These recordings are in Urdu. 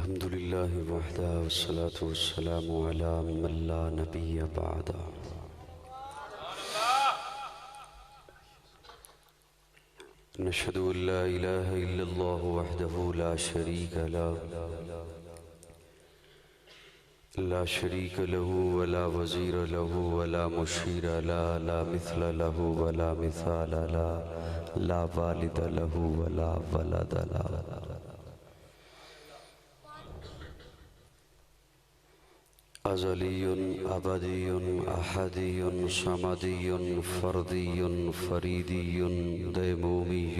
الحمد لله وحده والصلاة والسلام على من لا نبي بعده. نشهد أن لا إله إلا الله وحده لا شريك له ولا وزير له ولا مشير له لا مثل له ولا مثال له لا والد له ولا ولد له. أزلي أبدي أحدي صمدي فردي فريدي ديمومي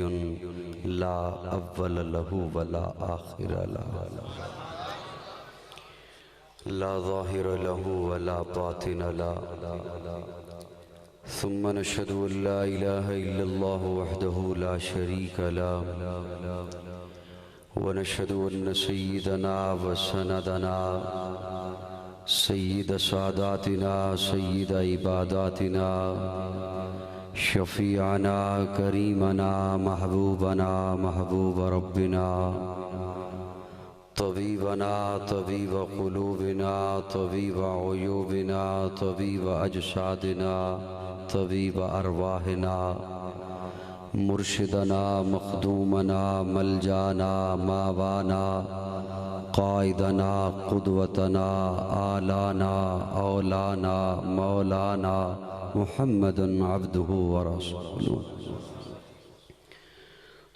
لا أول له ولا آخر له لا ظاهر له ولا باطن له. ثم نشهد أن لا إله إلا الله وحده لا شريك له ونشهد أن سيدنا وسندنا سيد ساداتنا سيد عباداتنا شفيعنا كريمنا محبوبنا محبوب ربنا طبيبنا طبيب قلوبنا طبيب عيوبنا طبيب أجسادنا طبيب أرواحنا مرشدنا مخدومنا ملجانا ماوانا قائدنا قدوتنا آلانا اولانا مولانا محمد عبده ورسوله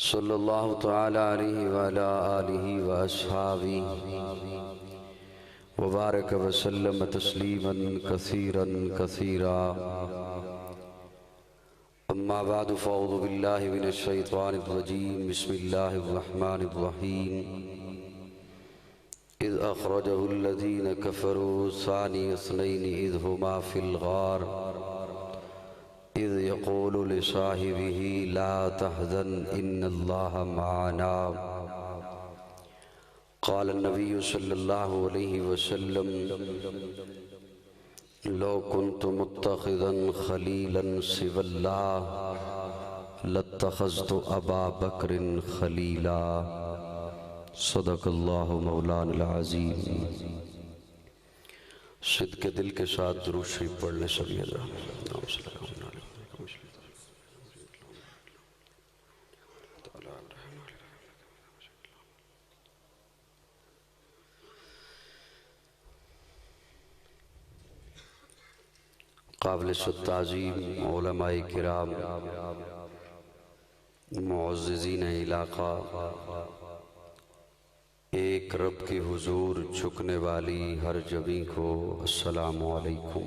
صلی اللہ تعالی علیہ وعلا آلہ وآصحابہ وبارک وسلم تسلیما کثیرا کثیرا. اما بعد فاعوذ باللہ من الشیطان الرجیم. بسم اللہ الرحمن الرحیم. اذ اخرجه الذین کفروا ثانی اثنین اذ ہما فی الغار اذ یقول لصاحبه لا تحزن ان اللہ معنا. قال النبی صلی اللہ علیہ وسلم لو كنت متخذا خلیلا سوى اللہ لاتخذت ابا بکر خلیلا. صدق اللہ مولانا العظیم. صدق دل کے ساتھ درود شریف پڑھنے سبھی حضرات. قابل تعظیم علماء کرام معززین علاقہ ایک رب کے حضور جھکنے والی ہر جبیں کو السلام علیکم.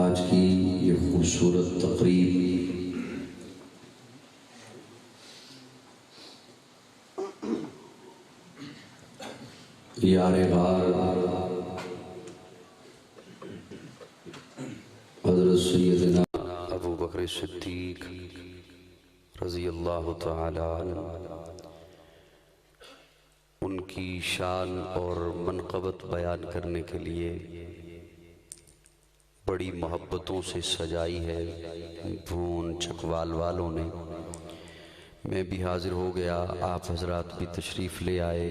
آج کی یہ خوبصورت تقریب یار غار حضرت سیدنا ابو بکر صدیق رضی اللہ تعالی عنہ ان کی شان اور منقبت بیان کرنے کے لیے بڑی محبتوں سے سجائی ہے بھون چکوال والوں نے. میں بھی حاضر ہو گیا، آپ حضرات بھی تشریف لے آئے.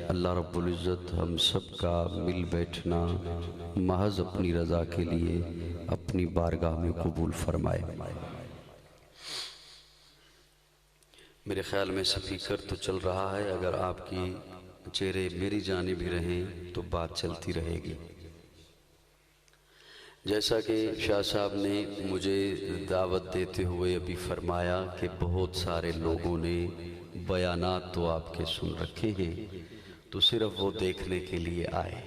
اللہ رب العزت ہم سب کا مل بیٹھنا محض اپنی رضا کے لیے اپنی بارگاہ میں قبول فرمائے. میرے خیال میں سپیکر تو چل رہا ہے، اگر آپ کی چہرے میری جانب بھی رہیں تو بات چلتی رہے گی. جیسا کہ شاہ صاحب نے مجھے دعوت دیتے ہوئے ابھی فرمایا کہ بہت سارے لوگوں نے بیانات تو آپ کے سن رکھے ہیں تو صرف وہ دیکھنے کے لیے آئے.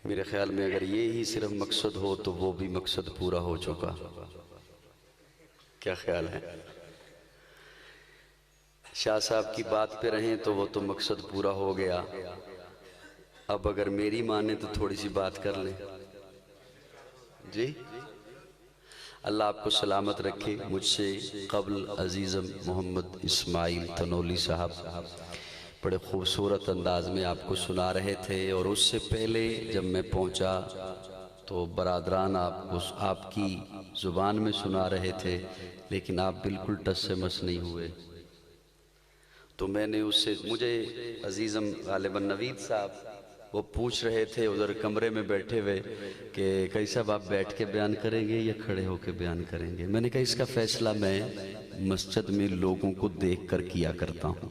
میرے خیال میں اگر یہی صرف مقصد ہو تو وہ بھی مقصد پورا ہو چکا. کیا خیال ہے؟ شاہ صاحب کی بات پہ رہیں تو وہ تو مقصد پورا ہو گیا. اب اگر میری مانیں تو تھوڑی سی بات کر لیں. جی اللہ آپ کو سلامت رکھے. مجھ سے قبل عزیزم محمد اسماعیل تنولی صاحب بڑے خوبصورت انداز میں آپ کو سنا رہے تھے، اور اس سے پہلے جب میں پہنچا تو برادران آپ کی زبان میں سنا رہے تھے، لیکن آپ بالکل ٹس سے مس نہیں ہوئے. تو میں نے اس سے مجھے عزیزم غالباً نوید صاحب وہ پوچھ رہے تھے ادھر کمرے میں بیٹھے ہوئے کہ کئی صاحب آپ بیٹھ کے بیان کریں گے یا کھڑے ہو کے بیان کریں گے. میں نے کہا اس کا فیصلہ میں مسجد میں لوگوں کو دیکھ کر کیا کرتا ہوں.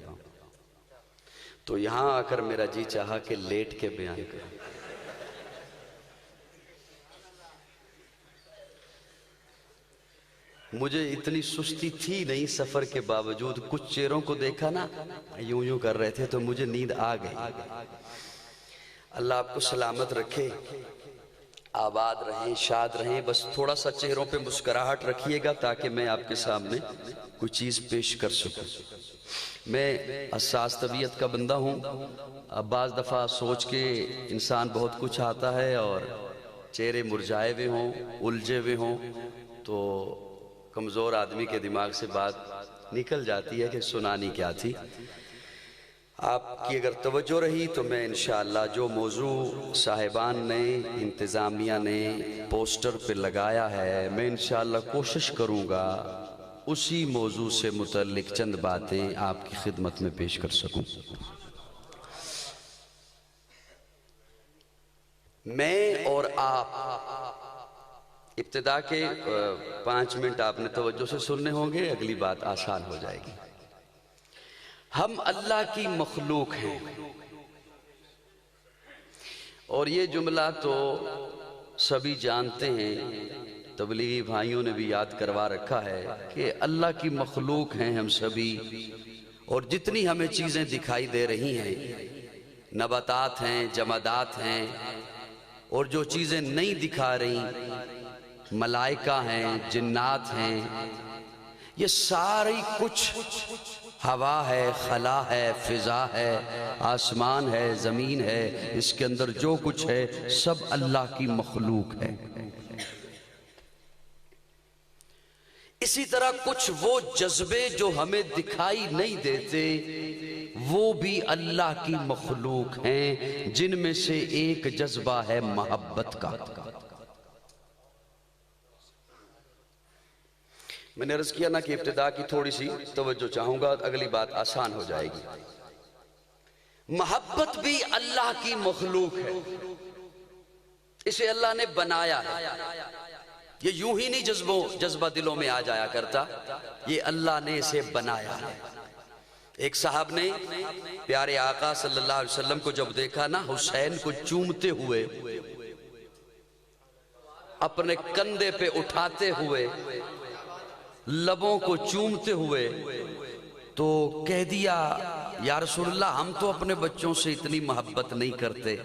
تو یہاں آ کر میرا جی چاہا کہ لیٹ کے بیان کریں. مجھے اتنی سستی تھی نہیں سفر کے باوجود. کچھ چہروں کو دیکھا نا یوں یوں کر رہے تھے تو مجھے نیند آ گئی. اللہ آپ کو سلامت رکھے، آباد رہیں، شاد رہیں. بس تھوڑا سا چہروں پہ مسکراہٹ رکھیے گا تاکہ میں آپ کے سامنے کوئی چیز پیش کر سکوں. میں حساس طبیعت کا بندہ ہوں. اب بعض دفعہ سوچ کے انسان بہت کچھ آتا ہے اور چہرے مرجھائے ہوئے ہوں، الجھے ہوئے ہوں تو کمزور آدمی کے دماغ سے بات نکل جاتی ہے کہ سنانی کیا تھی. آپ کی اگر توجہ رہی تو میں انشاءاللہ جو موضوع صاحبان نے انتظامیہ نے پوسٹر پہ لگایا ہے میں انشاءاللہ کوشش کروں گا اسی موضوع سے متعلق چند باتیں آپ کی خدمت میں پیش کر سکوں. میں اور آپ ابتدا کے 5 منٹ آپ نے توجہ سے سننے ہوں گے، اگلی بات آسان ہو جائے گی. ہم اللہ کی مخلوق ہیں، اور یہ جملہ تو سبھی جانتے ہیں، تبلیغی بھائیوں نے بھی یاد کروا رکھا ہے کہ اللہ کی مخلوق ہیں ہم سبھی. اور جتنی ہمیں چیزیں دکھائی دے رہی ہیں، نباتات ہیں، جمادات ہیں، اور جو چیزیں نہیں دکھا رہی، ملائکہ ہیں، جنات ہیں، یہ ساری کچھ ہوا ہے، خلا ہے، فضا ہے، آسمان ہے، زمین ہے، اس کے اندر جو کچھ ہے سب اللہ کی مخلوق ہے. اسی طرح کچھ وہ جذبے جو ہمیں دکھائی نہیں دیتے وہ بھی اللہ کی مخلوق ہیں، جن میں سے ایک جذبہ ہے محبت کا. میں نے عرض کیا نا کہ ابتدا کی تھوڑی سی توجہ چاہوں گا، اگلی بات آسان ہو جائے گی. محبت بھی اللہ کی مخلوق ہے، اسے اللہ نے بنایا ہے. یہ یوں ہی نہیں جذبہ دلوں میں آ جایا کرتا، یہ اللہ نے اسے بنایا ہے. ایک صاحب نے پیارے آقا صلی اللہ علیہ وسلم کو جب دیکھا نا حسین کو چومتے ہوئے، اپنے کندھے پہ اٹھاتے ہوئے، لبوں کو چومتے ہوئے، تو کہہ دیا یا رسول اللہ ہم تو اپنے بچوں سے اتنی محبت نہیں کرتے.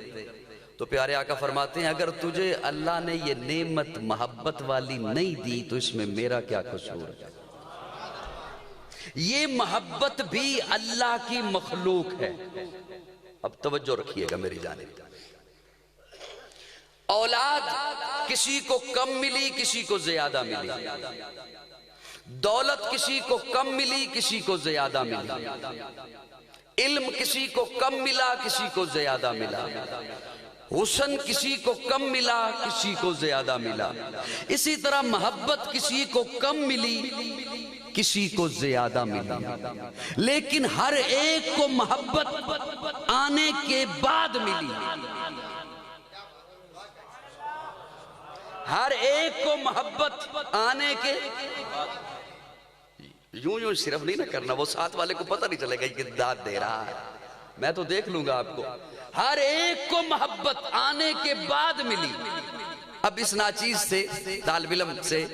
تو پیارے آقا فرماتے ہیں اگر تجھے اللہ نے یہ نعمت محبت والی نہیں دی تو اس میں میرا کیا قصور ہے. یہ محبت بھی اللہ کی مخلوق ہے. اب توجہ رکھیے گا میری جانب. اولاد کسی کو کم ملی، کسی کو زیادہ ملی. دولت کسی کو کم ملی، کسی کو زیادہ ملی. علم کسی کو کم ملا، کسی کو زیادہ ملا. حسن کسی کو کم ملا، کسی کو زیادہ ملا. اسی طرح محبت کسی کو کم ملی، کسی کو زیادہ ملی. لیکن ہر ایک کو محبت آنے کے بعد ملی. ہر ایک کو محبت آنے کے یوں صرف نہیں نہ کرنا، وہ ساتھ والے کو پتہ نہیں چلے گا کہ داد دے رہا ہے، میں تو دیکھ لوں گا آپ کو. ہر ایک کو محبت آنے کے بعد ملی. اب اس ناچیز سے طالب علم سے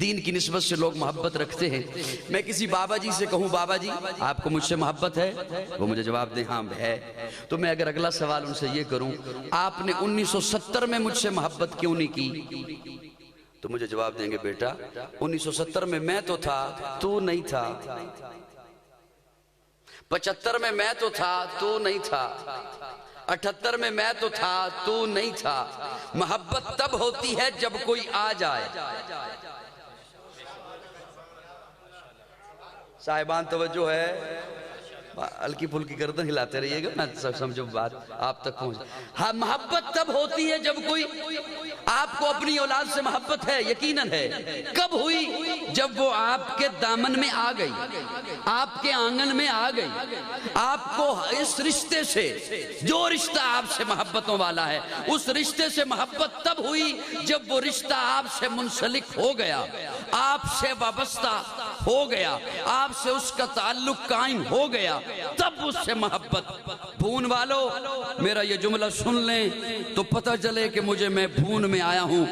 دین کی نسبت سے لوگ محبت رکھتے ہیں. میں کسی بابا جی سے کہوں بابا جی آپ کو مجھ سے محبت ہے, وہ مجھے جواب دیں ہاں ہے, تو میں اگر اگلا سوال ان سے یہ کروں آپ نے 1970 میں مجھ سے محبت کیوں نہیں کی, تو مجھے جواب دیں گے بیٹا 1970 میں میں تو تھا تو نہیں تھا, 75 میں میں تو تھا تو نہیں تھا, 78 میں میں تو تھا تو نہیں تھا. محبت تب ہوتی ہے جب کوئی آ جائے. صاحبان توجہ ہے, ہلکی پھلکی گردن ہلاتے رہیے گا, میں سمجھو بات آپ تک پہنچ. ہاں محبت تب ہوتی ہے جب کوئی, آپ کو اپنی اولاد سے محبت ہے یقیناً ہے, کب ہوئی جب وہ آپ کے دامن میں آ گئی, آپ کے آنگن میں آ گئی, آپ کو اس رشتے سے, جو رشتہ آپ سے محبتوں والا ہے اس رشتے سے محبت تب ہوئی جب وہ رشتہ آپ سے منسلک ہو گیا, آپ سے وابستہ ہو گیا, آپ سے اس کا تعلق قائم ہو گیا, تب اس سے محبت. بھون والو میرا یہ جملہ سن لیں تو پتہ چلے کہ میں بھون میں آیا ہوں.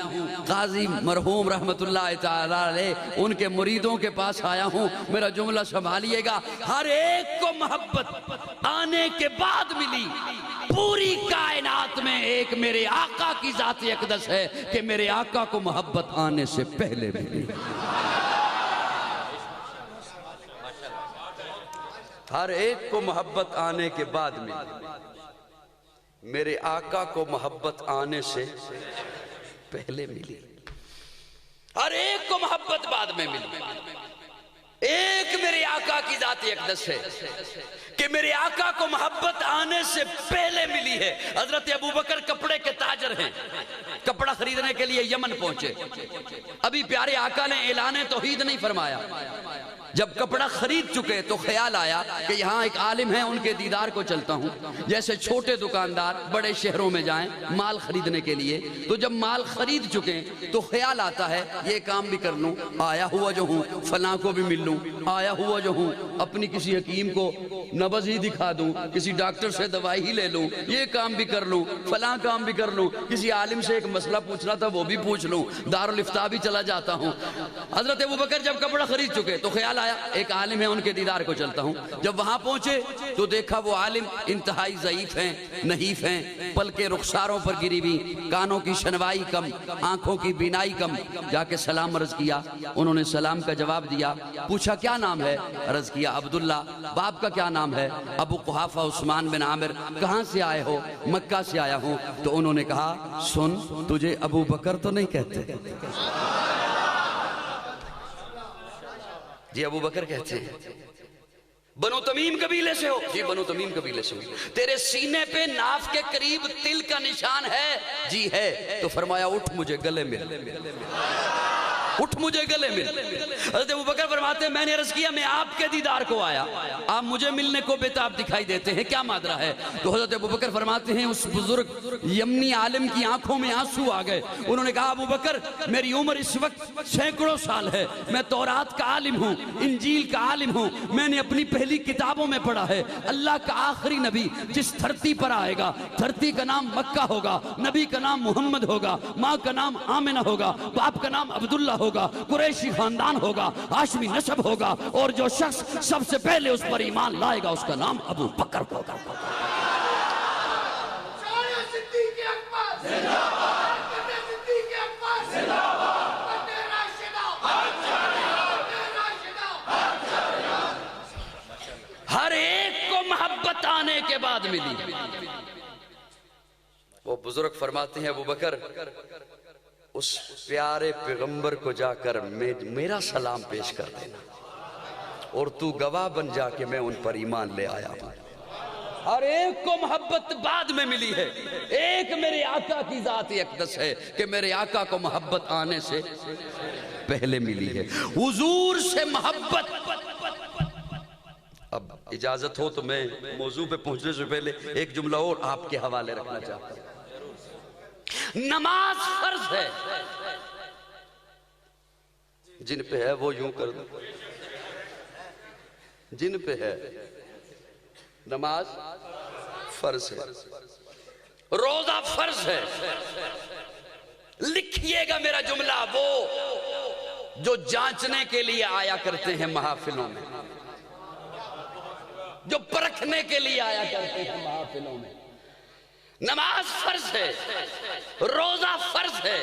قاضی مرحوم رحمت اللہ تعالی علیہ ان کے مریدوں کے پاس آیا ہوں. میرا جملہ سنبھالیے گا. ہر ایک کو محبت آنے کے بعد ملی, پوری کائنات میں ایک میرے آقا کی ذات اقدس ہے کہ میرے آقا کو محبت آنے سے پہلے ملی. ہر ایک کو محبت آنے کے بعد ملی, میرے آقا کو محبت آنے سے پہلے ملی. ہر ایک کو محبت بعد میں ملی. ایک میرے آقا کی ذات اقدس ہے کہ میرے آقا کو محبت آنے سے پہلے ملی ہے. حضرت ابوبکر کپڑے کے تاجر ہیں, کپڑا خریدنے کے لیے یمن پہنچے. ابھی پیارے آقا نے اعلان توحید نہیں فرمایا. جب کپڑا خرید چکے تو خیال آیا کہ یہاں ایک عالم ہے, ان کے دیدار کو چلتا ہوں. جیسے چھوٹے دکاندار بڑے شہروں میں جائیں مال خریدنے کے لیے, تو جب مال خرید چکے تو خیال آتا ہے یہ کام بھی کر لوں, آیا ہوا جو ہوں فلاں کو بھی مل لوں, آیا ہوا جو ہوں اپنی کسی حکیم کو نبض ہی دکھا دوں, کسی ڈاکٹر سے دوائی ہی لے لوں, یہ کام بھی کر لوں, فلاں کام بھی کر لوں, کسی عالم سے ایک مسئلہ پوچھنا تھا وہ بھی پوچھ لوں, دارالفتاء بھی چلا جاتا ہوں. حضرت ابوبکر جب کپڑا خرید چکے تو خیال ایک عالم ہے ان کے دیدار کو چلتا ہوں. جب وہاں پہنچے تو دیکھا وہ عالم انتہائی ضعیف ہیں, نحیف ہیں, پلکیں رخساروں پر گری ہوئی, کانوں کی شنوائی کم, آنکھوں کی بینائی کم. جا کے سلام عرض کیا, انہوں نے سلام کا جواب دیا. پوچھا کیا نام ہے, عرض کیا عبداللہ. باپ کا کیا نام ہے, ابو قحافہ عثمان بن عامر. کہاں سے آئے ہو, مکہ سے آیا ہوں. تو انہوں نے کہا سن تجھے ابو بکر تو نہیں کہتے. جی ابو بکر کہتے ہیں. بنو تمیم قبیلے سے ہو, جی بنو تمیم قبیلے سے ہو. تیرے سینے پہ ناف کے قریب تل کا نشان ہے, جی ہے. تو فرمایا اٹھ مجھے گلے مل, اٹھ مجھے گلے مل. حضرت ابوبکر فرماتے ہیں میں نے عرض کیا میں آپ کے دیدار کو آیا, آپ مجھے ملنے کو بےتاب دکھائی دیتے ہیں, کیا مادرا ہے؟ تو حضرت ابوبکر فرماتے ہیں اس بزرگ یمنی عالم کی آنکھوں میں آنسو آ گئے. انہوں نے کہا ابوبکر میری عمر اس وقت سینکڑوں سال ہے, میں تورات کا عالم ہوں, انجیل کا عالم ہوں, میں نے اپنی پہلی کتابوں میں پڑھا ہے اللہ کا آخری نبی جس دھرتی پر آئے گا, دھرتی کا نام مکہ ہوگا, نبی کا نام محمد ہوگا, ماں کا نام آمنہ ہوگا, باپ کا نام عبداللہ ہوگا, قریشی خاندان ہوگا, ہاشمی نسب ہوگا, اور جو شخص سب سے پہلے اس پر ایمان لائے گا اس کا نام ابو بکر ہوگا. ہر ایک کو محبت آنے کے بعد ملی. وہ بزرگ فرماتے ہیں ابو بکر اس پیارے پیغمبر کو جا کر میرا سلام پیش کر دینا, اور تو گواہ بن جا کہ میں ان پر ایمان لے آیا ہوں. ہر ایک کو محبت بعد میں ملی ہے, ایک میرے آقا کی ذات اقدس ہے کہ میرے آقا کو محبت آنے سے پہلے ملی ہے. حضور سے محبت. اب اجازت ہو تو میں موضوع پہ پہنچنے سے پہلے ایک جملہ اور آپ کے حوالے رکھنا چاہتا ہوں. نماز فرض ہے, جن پہ ہے وہ یوں کر دو, جن پہ ہے نماز فرض ہے, روزہ فرض ہے, لکھیے گا میرا جملہ وہ جو جانچنے کے لیے آیا کرتے ہیں محافلوں میں، جو پرکھنے کے لیے آیا کرتے ہیں محافلوں میں۔ نماز فرض ہے، روزہ فرض ہے،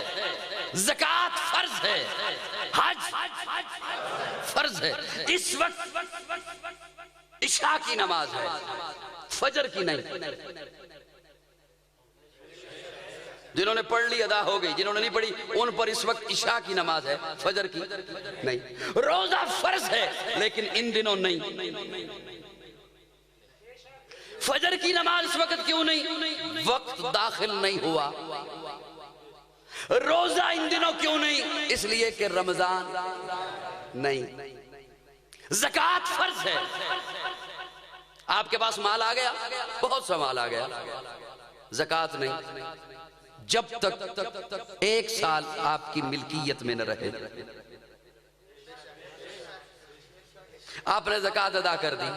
زکوٰۃ فرض ہے، حج فرض ہے۔ اس وقت عشاء کی نماز ہے، فجر کی نہیں۔ جنہوں نے پڑھ لی ادا ہو گئی، جنہوں نے نہیں پڑھی ان پر اس وقت عشاء کی نماز ہے، فجر کی نہیں۔ روزہ فرض ہے لیکن ان دنوں نہیں۔ فجر کی نماز اس وقت کیوں نہیں؟ وقت داخل نہیں ہوا۔ روزہ ان دنوں کیوں نہیں؟ اس لیے کہ رمضان نہیں۔ زکوٰۃ فرض ہے، آپ کے پاس مال آ گیا، بہت سا مال آ گیا، زکوٰۃ نہیں۔ جب تک 1 سال آپ کی ملکیت میں نہ رہے، آپ نے زکوٰۃ ادا کر دی،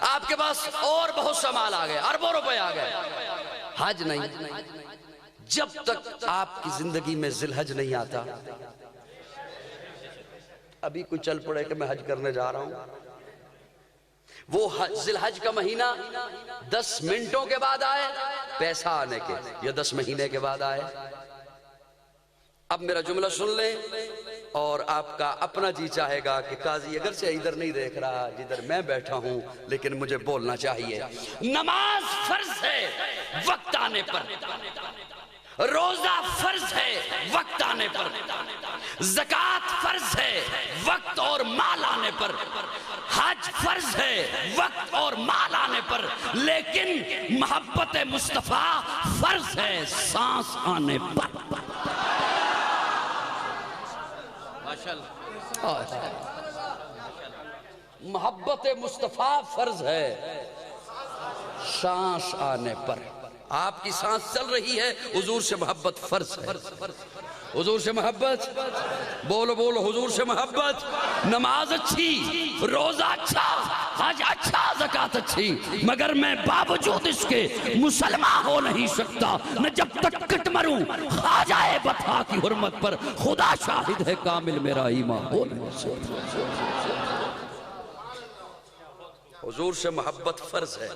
آپ کے پاس اور بہت سا مال آ گیا، اربوں روپے آ گئے، حج نہیں۔ جب تک آپ کی زندگی میں ذی الحج نہیں آتا، ابھی کوئی چل پڑے کہ میں حج کرنے جا رہا ہوں، وہ ذی الحج کا مہینہ 10 منٹوں کے بعد آئے پیسہ آنے کے، یا 10 مہینے کے بعد آئے۔ اب میرا جملہ سن لیں، اور آپ کا اپنا جی چاہے گا کہ قاضی اگرچہ ادھر نہیں دیکھ رہا جدھر میں بیٹھا ہوں، لیکن مجھے بولنا چاہیے۔ نماز فرض ہے وقت آنے پر، روزہ فرض ہے وقت آنے پر، زکوٰۃ فرض ہے وقت اور مال آنے پر، حج فرض ہے وقت اور مال آنے پر، لیکن محبت مصطفیٰ فرض ہے سانس آنے پر۔ محبت مصطفیٰ فرض ہے سانس آنے پر۔ آپ کی سانس چل رہی ہے، حضور سے محبت فرض ہے۔ حضور سے محبت، بولو بولو حضور سے محبت۔ نماز اچھی، روزہ اچھا، حج اچھا، زکوٰۃ اچھی، مگر میں باوجود اس کے مسلمان ہو نہیں سکتا، میں جب تک کٹ مروں خواجہ بطحا کی حرمت پر، خدا شاہد ہے کامل میرا ایمان ہو نہیں سکتا۔ حضور سے محبت فرض ہے،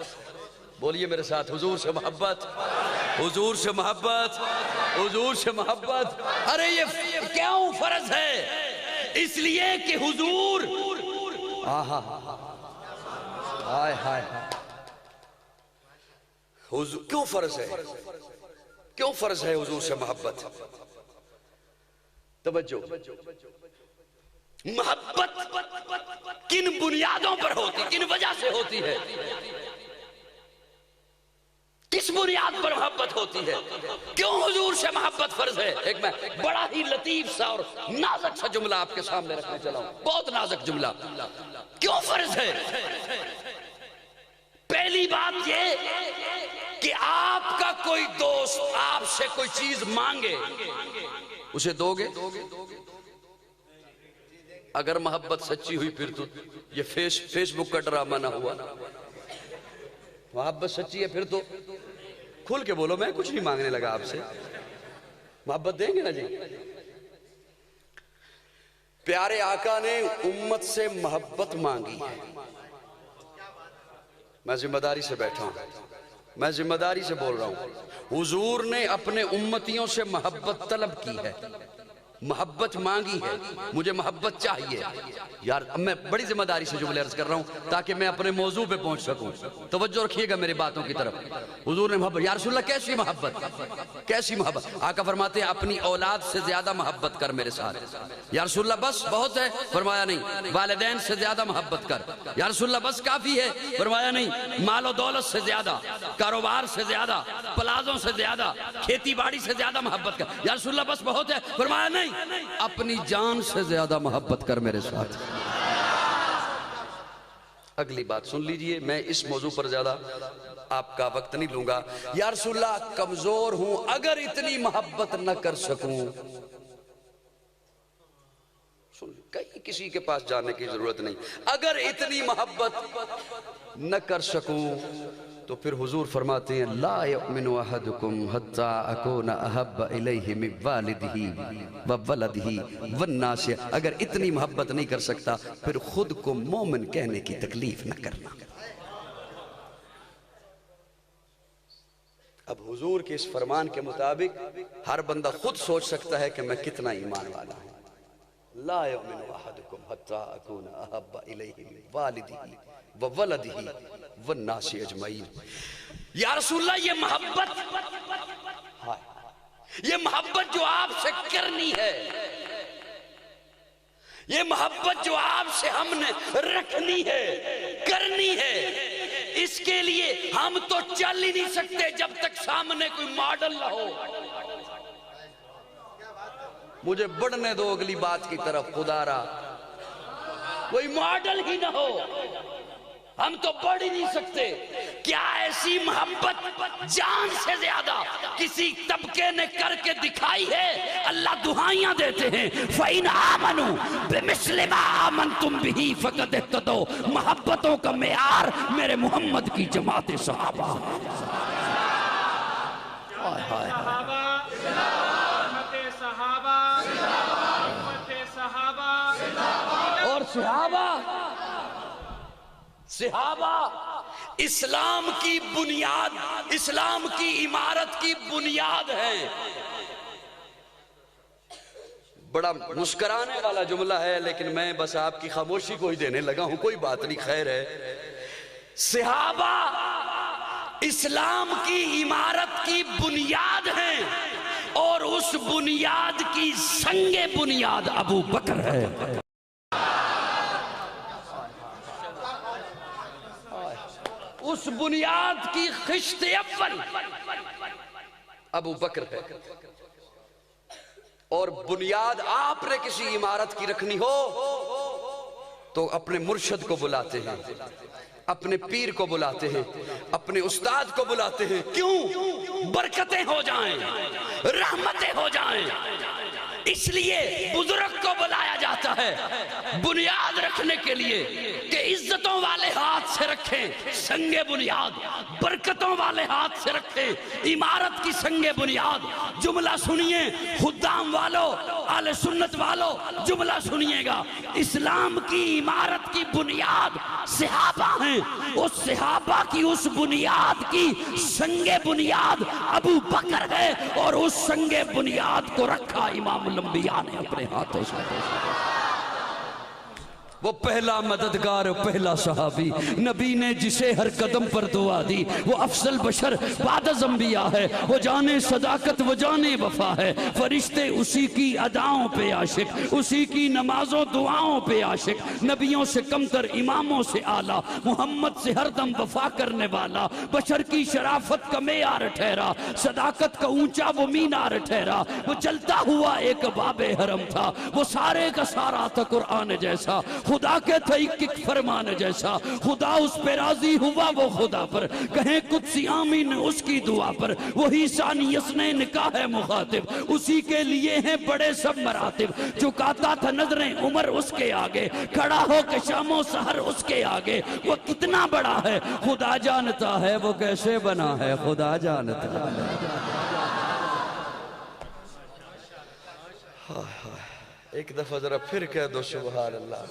بولیے میرے ساتھ، حضور سے محبت، حضور سے محبت، حضور سے محبت۔ ارے یہ کیوں فرض ہے؟ اس لیے کہ حضور کیوں فرض ہے؟ کیوں فرض ہے حضور سے محبت؟ توجہ، محبت کن بنیادوں پر ہوتی، کن وجہ سے ہوتی ہے؟ کس بنیاد پر محبت ہوتی ہے؟ کیوں حضور سے محبت فرض ہے؟ ایک میں بڑا ہی لطیف سا اور نازک سا جملہ آپ کے سامنے رکھنے چلا ہوں، بہت نازک جملہ۔ کیوں فرض ہے؟ پہلی بات یہ کہ آپ کا کوئی دوست آپ سے کوئی چیز مانگے، اسے دو گے؟ اگر محبت سچی ہوئی پھر تو یہ فیس بک کا ڈرامہ نہ ہوا۔ محبت سچی ہے پھر تو کھل کے بولو، میں کچھ نہیں مانگنے لگا آپ سے، محبت دیں گے نا جی؟ پیارے آقا نے امت سے محبت مانگی ہے۔ میں ذمہ داری سے بیٹھا ہوں، میں ذمہ داری سے بول رہا ہوں۔ حضور نے اپنے امتیوں سے محبت طلب کی ہے، محبت مانگی ہے، مجھے محبت چاہیے یار۔ میں بڑی ذمہ داری سے جملے عرض کر رہا ہوں تاکہ میں اپنے موضوع پہ پہنچ سکوں، توجہ رکھیے گا میری باتوں کی طرف۔ حضور نے محبت، یا رسول اللہ کیسی محبت، کیسی محبت؟ آقا فرماتے ہیں اپنی اولاد سے زیادہ محبت کر میرے ساتھ۔ یا رسول اللہ بس بہت ہے؟ فرمایا نہیں۔ والدین سے زیادہ محبت کر۔ یا رسول اللہ بس کافی ہے؟ فرمایا نہیں۔ مال و دولت سے زیادہ، کاروبار سے زیادہ، پلازوں سے زیادہ، کھیتی باڑی سے زیادہ محبت کر۔ یا رسول اللہ بس بہت ہے؟ فرمایا نہیں، اپنی جان سے زیادہ محبت کر میرے ساتھ۔ اگلی بات سن لیجئے، میں اس موضوع پر زیادہ آپ کا وقت نہیں لوں گا۔ یا رسول اللہ کمزور ہوں، اگر اتنی محبت نہ کر سکوں، کہیں کسی کے پاس جانے کی ضرورت نہیں، اگر اتنی محبت نہ کر سکوں تو پھر حضور فرماتے ہیں لا یؤمن احدکم حتی اکون احب الیہ من والدہ وولدہ والناس، اگر اتنی محبت نہیں کر سکتا پھر خود کو مومن کہنے کی تکلیف نہ کرنا۔ اب حضور کے اس فرمان کے مطابق ہر بندہ خود سوچ سکتا ہے کہ میں کتنا ایمان والا ہوں۔ لا یؤمن احدکم حتی اکون احب الیہ من والدہ وولدہ والناس اجمعین۔ یا رسول اللہ، یہ محبت جو آپ سے کرنی ہے، یہ محبت جو آپ سے ہم نے رکھنی ہے، کرنی ہے، اس کے لیے ہم تو چل ہی نہیں سکتے جب تک سامنے کوئی ماڈل نہ ہو۔ مجھے بڑھنے دو اگلی بات کی طرف، خدا را کوئی ماڈل ہی نہ ہو، ہم تو بڑھ ہی نہیں سکتے۔ کیا ایسی محبت جان سے زیادہ کسی طبقے نے کر کے دکھائی ہے؟ اللہ دعائیاں دیتے ہیں فَإِنْ آمَنُوا بِمِثْلِ مَا آمَنْتُمْ بِهِ فَقَدْ اهْتَدَوْا۔ محبتوں کا معیار میرے محمد کی جماعت صحابہ۔ اور صحابہ اسلام کی بنیاد، اسلام کی عمارت کی بنیاد ہیں۔ بڑا مسکرانے والا جملہ ہے لیکن میں بس آپ کی خاموشی کو ہی دینے لگا ہوں، کوئی بات نہیں، خیر ہے۔ صحابہ اسلام کی عمارت کی بنیاد ہیں، اور اس بنیاد کی سنگ بنیاد ابو بکر ہے۔ اس بنیاد کی خشت اول ابو بکر ہے۔ اور بنیاد آپ نے کسی عمارت کی رکھنی ہو تو اپنے مرشد کو بلاتے ہیں، اپنے پیر کو بلاتے ہیں، اپنے استاد کو بلاتے ہیں۔ کیوں؟ برکتیں ہو جائیں، رحمتیں ہو جائیں، اس لیے بزرگ کو بلایا جاتا ہے بنیاد رکھنے کے لیے کہ عزتوں والے ہاتھ سے رکھیں سنگ بنیاد، برکتوں والے ہاتھ سے رکھیں عمارت کی سنگ بنیاد۔ جملہ سنیے خدام والو، اہل سنت والو، جملہ سنیے گا، اسلام کی عمارت کی بنیاد صحابہ ہیں، اس صحابہ کی اس بنیاد کی سنگ بنیاد ابو بکر ہے، اور اس سنگ بنیاد کو رکھا امام الانبیاء نے اپنے ہاتھوں سے۔ وہ پہلا مددگار، پہلا صحابی، نبی نے جسے ہر قدم پر دعا دی، وہ افضل بشر بعد از انبیاء ہے، وہ جانے صداقت وہ جانے وفا ہے، فرشتے اسی کی اداؤں پہ عاشق، اسی کی نمازوں دعاؤں پہ عاشق، نبیوں سے کمتر اماموں سے اعلیٰ، محمد سے ہر دم وفا کرنے والا، بشر کی شرافت کا معیار ٹھہرا، صداقت کا اونچا وہ مینار ٹھہرا، وہ چلتا ہوا ایک باب حرم تھا، وہ سارے کا سارا تھا قرآن جیسا، خدا کے تھا ایک فرمان جیسا، خدا اس پہ راضی ہوا وہ خدا پر، کہیں قدسی آمین اس کی دعا پر، وہی ثانی اثنین کا ہے مخاطب، اسی کے لیے ہیں بڑے سب مراتب، چکاتا تھا نظریں عمر اس کے آگے، کھڑا ہو کے شام و سحر اس کے آگے، وہ کتنا بڑا ہے خدا جانتا ہے، وہ کیسے بنا ہے خدا جانتا ہے۔ ایک دفعہ ذرا پھر کہہ دو سبحان اللہ،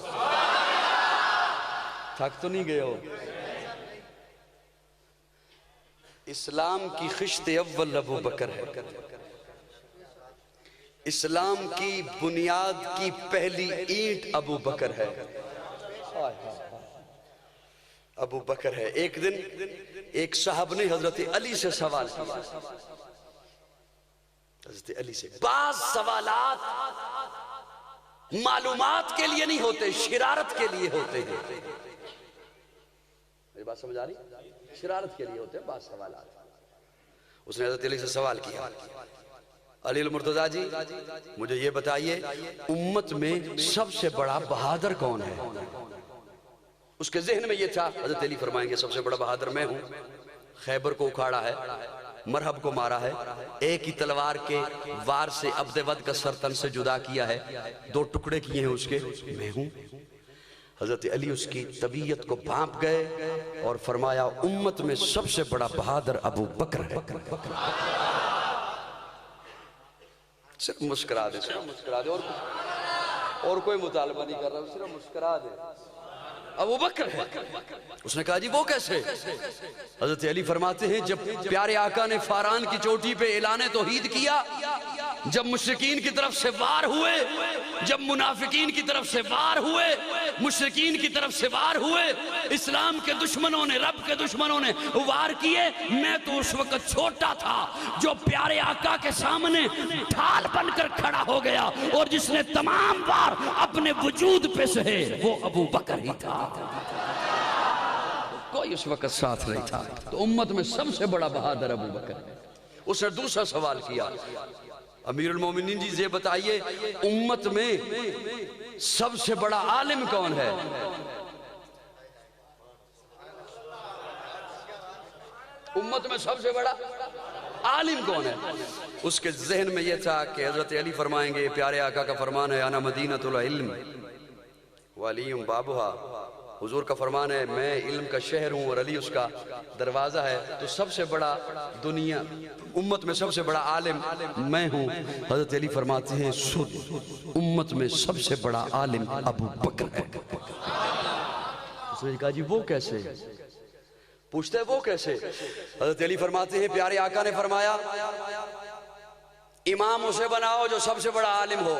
تھک تو نہیں گئے ہو؟ اسلام کی خشت اول ابو بکر ہے، اسلام کی بنیاد کی پہلی اینٹ ابو بکر ہے، ابو بکر ہے۔ ایک دن ایک صاحب نے حضرت علی سے سوال کیا، حضرت علی سے بعض سوالات معلومات کے لیے نہیں ہوتے، شرارت کے لیے ہوتے ہیں۔ میری بات سمجھ آ رہی؟ شرارت کے لیے ہوتے ہیں بعض سوالات۔ اس نے حضرت علی سے سوال کیا، علی المرتضیٰ جی مجھے یہ بتائیے امت میں سب سے بڑا بہادر کون ہے؟ اس کے ذہن میں یہ تھا، حضرت علی فرمائیں گے سب سے بڑا بہادر میں ہوں، خیبر کو اکھاڑا ہے، مرحب کو مارا ہے، ایک ہی تلوار کے وار سے عبد ود کا سر تن سے جدا کیا ہے، 2 ٹکڑے کیے ہیں اس کے، میں ہوں۔ حضرت علی اس کی طبیعت کو بھانپ گئے اور فرمایا امت میں سب سے بڑا بہادر ابو بکر ہے. صرف مسکرا دے, صرف مسکرا دے, اور کوئی مطالبہ نہیں کر رہا, صرف مسکرا دے. ابو بکر ہے. اس نے کہا جی وہ کیسے؟ حضرت علی فرماتے ہیں جب پیارے آقا نے فاران کی چوٹی پہ اعلان توحید کیا, جب مشرکین کی طرف سے وار ہوئے, جب منافقین کی طرف سے وار ہوئے, مشرکین کی طرف سے وار ہوئے, اسلام کے دشمنوں نے, رب کے دشمنوں نے وار کیے, میں تو اس وقت چھوٹا تھا. جو پیارے آقا کے سامنے ڈھال بن کر کھڑا ہو گیا اور جس نے تمام وار اپنے وجود پہ سہے وہ ابو بکر ہی تھا. کوئی اس وقت ساتھ نہیں تھا. تو امت میں سب سے بڑا بہادر ابو بکر ہے. اس نے دوسرا سوال کیا, امیر المومنین جی یہ بتائیے امت میں سب سے بڑا عالم کون ہے؟ امت میں سب سے بڑا عالم کون ہے؟ اس کے ذہن میں یہ تھا کہ حضرت علی فرمائیں گے, پیارے آقا کا فرمان ہے انا مدینۃ العلم وعلی بابھا. حضور کا فرمان ہے میں علم کا شہر ہوں اور علی اس کا دروازہ ہے. تو سب سے بڑا دنیا امت میں سب سے بڑا عالم میں ہوں. حضرت علی فرماتے ہیں سن, امت میں سب سے بڑا عالم ابو بکر ہے. اس نے کہا جی وہ کیسے؟ پوچھتے ہیں وہ کیسے؟ حضرت علی فرماتے ہیں پیارے آقا نے فرمایا امام اسے بناؤ جو سب سے بڑا عالم ہو.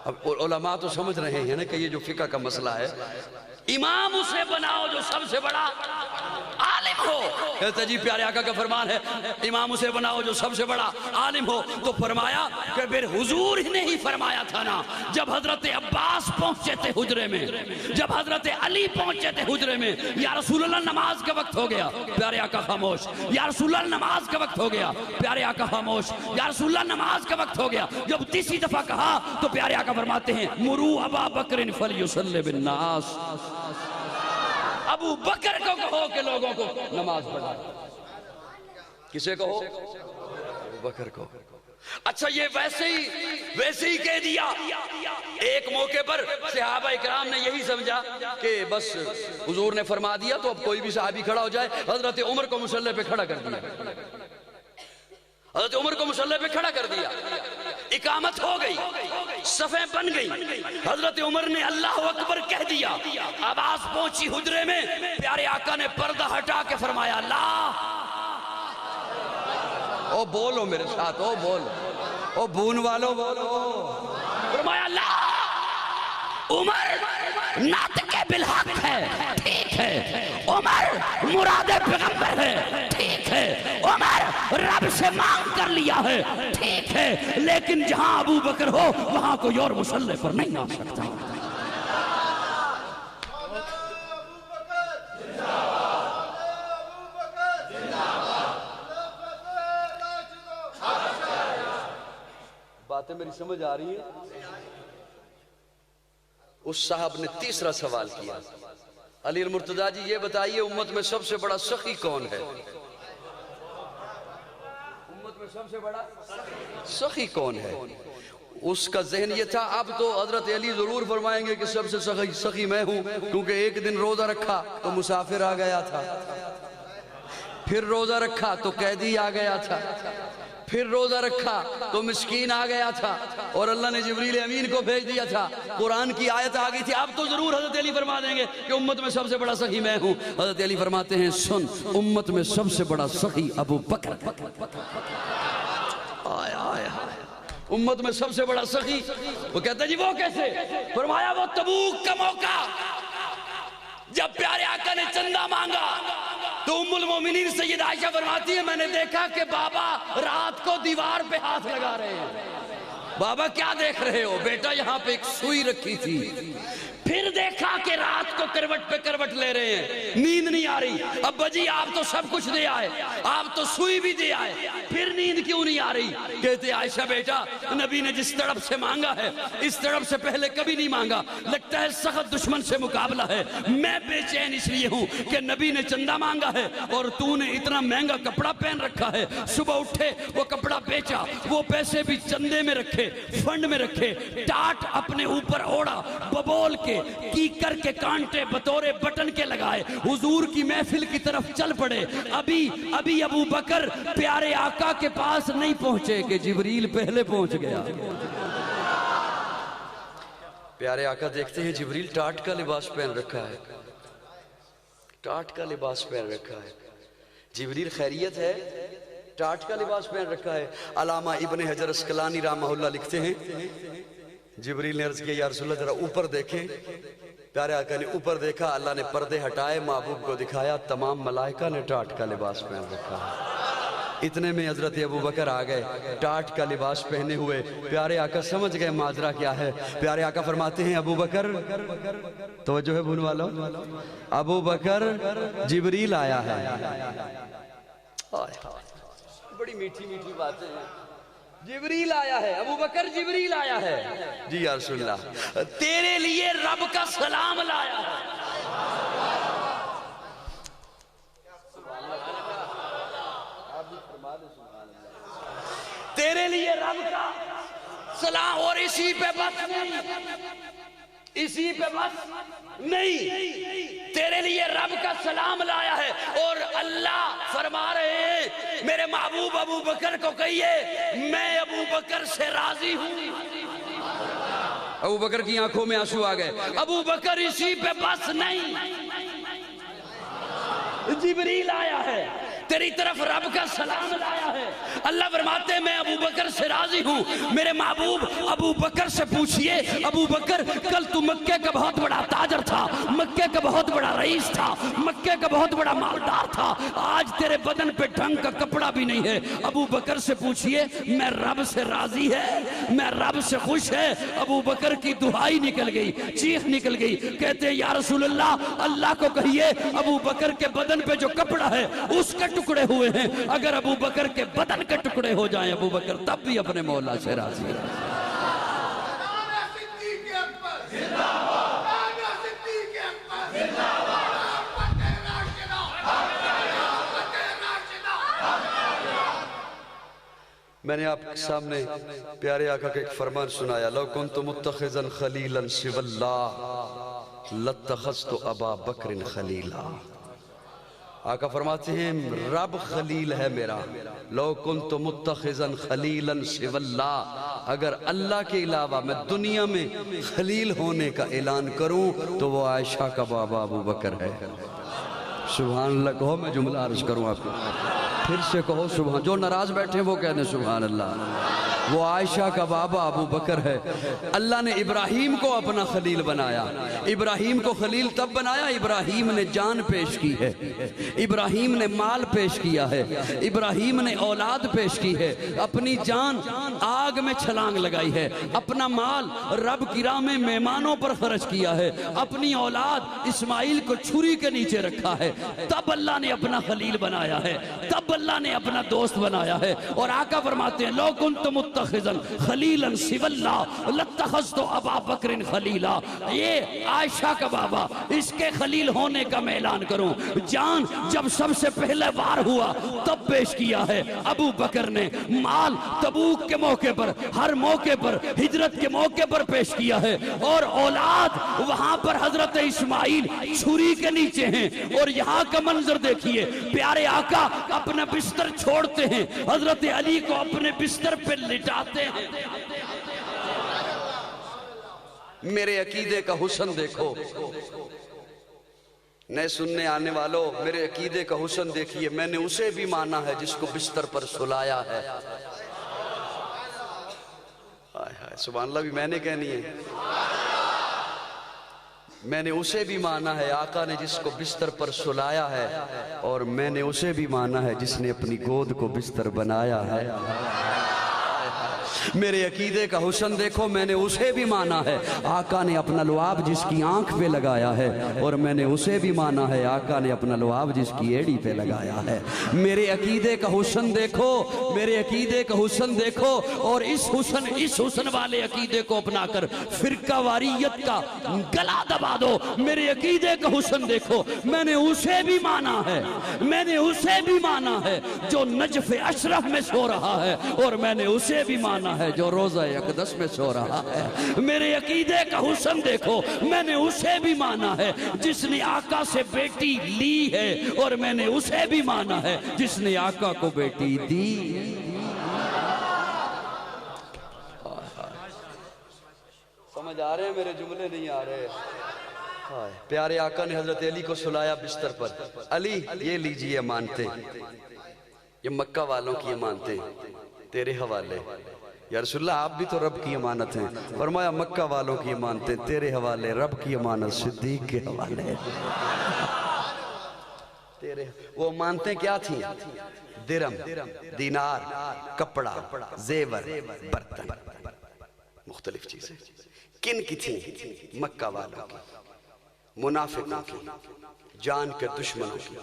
اب علماء تو سمجھ رہے ہیں نا کہ یہ جو فقہ کا مسئلہ ہے, امام اسے بناؤ جو سب سے بڑا عالم ہو. کہتے جی پیارے آقا کا فرمان ہے امام اسے بناؤ جو سب سے بڑا عالم ہو. تو فرمایا کہ پھر حضور نے ہی فرمایا تھا نا, جب حضرت عباس پہنچے تھے حجرے میں, جب حضرت علی پہنچے تھے حجرے میں, یا رسول اللہ نماز کا وقت ہو گیا, پیارے آقا خاموش, یا رسول اللہ نماز کا وقت ہو گیا, پیارے آقا خاموش, یا رسول اللہ نماز کا وقت ہو گیا. جب تیسری دفعہ کہا تو پیارے آقا فرماتے ہیں مرو ابا بکر فلیصلی بالناس, ابو بکر کو کہو کہ لوگوں کو نماز پڑھائے. کسے کہو؟ ابو بکر کو. اچھا یہ ویسے ہی کہہ دیا. ایک موقع پر صحابہ اکرام نے یہی سمجھا کہ بس حضور نے فرما دیا تو اب کوئی بھی صحابی کھڑا ہو جائے. حضرت عمر کو مصلی پہ کھڑا کر دیا, حضرت عمر کو مصلی پہ کھڑا کر دیا. اقامت ہو گئی, صفیں بن گئی, حضرت عمر نے اللہ اکبر کہہ دیا. آواز پہنچی حجرے میں, پیارے آقا نے پردہ ہٹا کے فرمایا لا. او بولو میرے ساتھ, او بولو, او بون والو بولو. فرمایا لا, عمر ناطق بالحق ہے, ٹھیک ہے, عمر مراد پیغمبر ہے, ٹھیک ہے, عمر رب سے مانگ کر لیا ہے, ٹھیک ہے, لیکن جہاں ابو بکر ہو وہاں کوئی اور مصلی پر نہیں آ سکتا. باتیں میری سمجھ آ رہی ہیں؟ اس صاحب نے تیسرا سوال کیا, علی المرتضیٰ جی یہ بتائیے امت میں سب سے بڑا سخی کون ہے؟ امت میں سب سے بڑا سخی کون ہے؟ اس کا ذہن یہ تھا اب تو حضرت علی ضرور فرمائیں گے کہ سب سے سخی میں ہوں, کیونکہ ایک دن روزہ رکھا تو مسافر آ گیا تھا, پھر روزہ رکھا تو قیدی آ گیا تھا, پھر روزہ رکھا تو مسکین آ گیا تھا, اور اللہ نے جبریل امین کو بھیج دیا تھا, قرآن کی آیت آ گئی تھی. اب تو ضرور حضرت علی فرما دیں گے کہ امت میں سب سے بڑا سخی میں ہوں. حضرت علی فرماتے ہیں سن, امت میں سب سے بڑا سخی ابو بکر. امت میں سب سے بڑا سخی. وہ کہتا ہے جی وہ کیسے؟ فرمایا وہ تبوک کا موقع, جب پیارے آقا نے چندہ مانگا تو ام المومنین سید عائشہ فرماتی ہے میں نے دیکھا کہ بابا رات کو دیوار پہ ہاتھ لگا رہے ہیں. بابا کیا دیکھ رہے ہو؟ بیٹا یہاں پہ ایک سوئی رکھی تھی. پھر دیکھا کہ رات کو کروٹ پہ کروٹ لے رہے ہیں، نیند نہیں آ رہی. ابا جی آپ تو سب کچھ دے آئے، آپ تو سوئی بھی دے آئے، پھر نیند کیوں نہیں آ رہی؟ کہتے عائشہ بیٹا نبی نے جس تڑپ سے مانگا ہے اس تڑپ سے پہلے کبھی نہیں مانگا، لگتا ہے سخت دشمن سے مقابلہ ہے. میں بے چین اس لیے ہوں کہ نبی نے چندہ مانگا ہے اور تو نے اتنا مہنگا کپڑا پہن رکھا ہے. صبح اٹھے وہ کپڑا بیچا، وہ پیسے بھی چندے میں رکھے، فنڈ میں رکھے، ٹاٹ اپنے اوپر اوڑا، ببول کے کیکر کے کانٹے بطور بٹن کے لگائے، حضور کی محفل کی طرف چل پڑے. ابھی ابو بکر پیارے آقا کے پاس نہیں پہنچے کہ جبریل پہلے پہنچ گیا. پیارے آقا دیکھتے ہیں جبریل ٹاٹ کا لباس پہن رکھا ہے، ٹاٹ کا لباس پہن رکھا ہے. جبریل خیریت ہے؟ ٹاٹ کا لباس پہن رکھا ہے. علامہ ابن حجر اسقلانی رحمہ اللہ لکھتے ہیں جبریل نے عرض کیا یا رسول اللہ ذرا اوپر دیکھیں. پیارے آقا نے اوپر دیکھا، اللہ نے پردے ہٹائے، محبوب کو دکھایا، تمام ملائکہ نے ٹاٹ کا لباس پہن رکھا ہے. اتنے میں حضرت ابو بکر آ گئے ٹاٹ کا لباس پہنے ہوئے. پیارے آقا سمجھ گئے ماجرا کیا ہے. پیارے آقا فرماتے ہیں ابو بکر، توجہ ہے بھون والو، ابو بکر جبریل آیا ہے. بڑی میٹھی میٹھی باتیں ہیں. جبریل آیا ہے، ابو بکر جبریل آیا ہے. جی یا رسول اللہ تیرے لیے رب کا سلام لایا ہے. تیرے لیے رب کا سلام. اور اسی پہ بس نہیں، اسی پہ بس نہیں، تیرے لیے رب کا سلام لایا ہے. اور اللہ فرما رہے ہیں میرے محبوب ابو بکر کو کہیے میں ابو بکر سے راضی ہوں. ابو بکر کی آنکھوں میں آنسو آ گئے. ابو بکر اسی پہ بس نہیں، جبریل آیا ہے، تیری طرف رب کا سلام لایا ہے. اللہ فرماتے ہیں میں ابو بکر سے راضی ہوں. میرے محبوب ابو بکر سے پوچھئے ابو بکر کل تو مکے کا بہت بڑا تاجر تھا، مکے کا بہت بڑا رئیس تھا، مکے کا بہت بڑا مالدار تھا، آج تیرے بدن پہ ڈھنگ کا کپڑا بھی نہیں ہے. ابو بکر سے پوچھئے میں رب سے راضی ہے، میں رب سے خوش ہے. ابو بکر کی دعائی نکل گئی، چیخ نکل گئی. کہتے ہیں یا رسول اللہ اللہ کو کہیے ابو بکر کے بدن پہ جو کپڑا ہے اس کے ٹکڑے ہوئے ہیں، اگر ابو بکر کے بدن کے ٹکڑے ہو جائیں ابو بکر تب بھی اپنے مولا سے راضی ہے. میں نے آپ کے سامنے پیارے آقا کا ایک فرمان سنایا لو کنت متخذا خلیلا سوى اللہ لاتخذت ابا بکر خلیلا. آقا فرماتے ہیں رب خلیل ہے میرا. لو کنت متخذا خلیلا سوى اللہ، اگر اللہ کے علاوہ میں دنیا میں خلیل ہونے کا اعلان کروں تو وہ عائشہ کا بابا ابو بکر ہے. سبحان اللہ کہو، میں جملہ عرض کروں آپ کو، پھر سے کہو سبحان. جو ناراض بیٹھے وہ کہنے سبحان اللہ. وہ عائشہ کا بابا ابو بکر ہے. اللہ نے ابراہیم کو اپنا خلیل بنایا. ابراہیم کو خلیل تب بنایا ابراہیم نے جان پیش کی ہے، ابراہیم نے مال پیش کیا ہے، ابراہیم نے اولاد پیش کی ہے، اپنی جان آگ میں چھلانگ لگائی ہے، اپنا مال رب کی راہ میں مہمانوں پر خرچ کیا ہے، اپنی اولاد اسماعیل کو چھری کے نیچے رکھا ہے. تب اللہ نے اپنا خلیل بنایا ہے، تب اللہ نے اپنا دوست بنایا ہے. اور آقا فرماتے ہیں لو کنت متخذا خلیلا سوى اللہ لاتخذت ابا بکر خلیلا. یہ عائشہ کا بابا، اس کے خلیل ہونے کا میں اعلان کروں. جان جب سب سے پہلے وار ہوا تب پیش کیا ہے ابو بکر نے. مال تبوک کے موقع پر، ہر موقع پر، ہجرت کے موقع پر پیش کیا ہے. اور اولاد وہاں پر حضرت اسماعیل چھری کے نیچے ہیں. اور یہاں کا منظر دیکھیے، پیارے آقا اپنا بستر چھوڑتے ہیں، حضرت علی کو اپنے بستر پہ لٹاتے ہیں. میرے عقیدے کا حسن دیکھو، نئے سننے آنے والوں میرے عقیدے کا حسن دیکھیے. میں نے اسے بھی مانا ہے جس کو بستر پر سلایا ہے. سبحان اللہ بھی میں نے کہنی ہے. میں نے اسے بھی مانا ہے آقا نے جس کو بستر پر سلایا ہے، اور میں نے اسے بھی مانا ہے جس نے اپنی گود کو بستر بنایا ہے. میرے عقیدے کا حسن دیکھو، میں نے اسے بھی مانا ہے، آقا نے اپنا لعاب جس کی آنکھ پہ لگایا ہے، اور میں نے اسے بھی مانا ہے، آقا نے اپنا لعاب جس کی ایڑی پہ لگایا ہے۔ میرے عقیدے کا حسن دیکھو، میرے عقیدے کا حسن دیکھو، اور اس حسن والے عقیدے کو اپنا کر فرقہ واریت کا گلا دبا دو۔ میرے عقیدے کا حسن دیکھو، میں نے اسے بھی مانا ہے، میں نے اسے بھی مانا ہے جو نجف اشرف میں سو رہا ہے، اور میں نے اسے بھی مانا ہے جو روضہ اقدس میں سو رہا ہے۔ میرے عقیدے کا حسن دیکھو، میں نے اسے بھی مانا ہے جس نے آقا سے بیٹی لی ہے، اور میں نے اسے بھی مانا ہے جس نے آقا کو بیٹی دی۔ سمجھ آ رہے ہیں میرے جملے؟ نہیں آ رہے؟ پیارے آقا نے حضرت علی کو سلایا بستر پر، علی یہ لیجئے امانتیں، یہ مکہ والوں کی امانتیں تیرے حوالے۔ یا رسول اللہ آپ بھی تو رب کی امانت ہیں۔ فرمایا مکہ والوں کی امانتیں تیرے حوالے، رب کی امانت صدیق کے حوالے۔ وہ امانتیں کیا تھیں؟ درم، دینار، کپڑا، زیور، برتن، مختلف چیزیں۔ کن کی تھیں؟ مکہ والوں کی، منافقوں کی، جان کے دشمنوں کی۔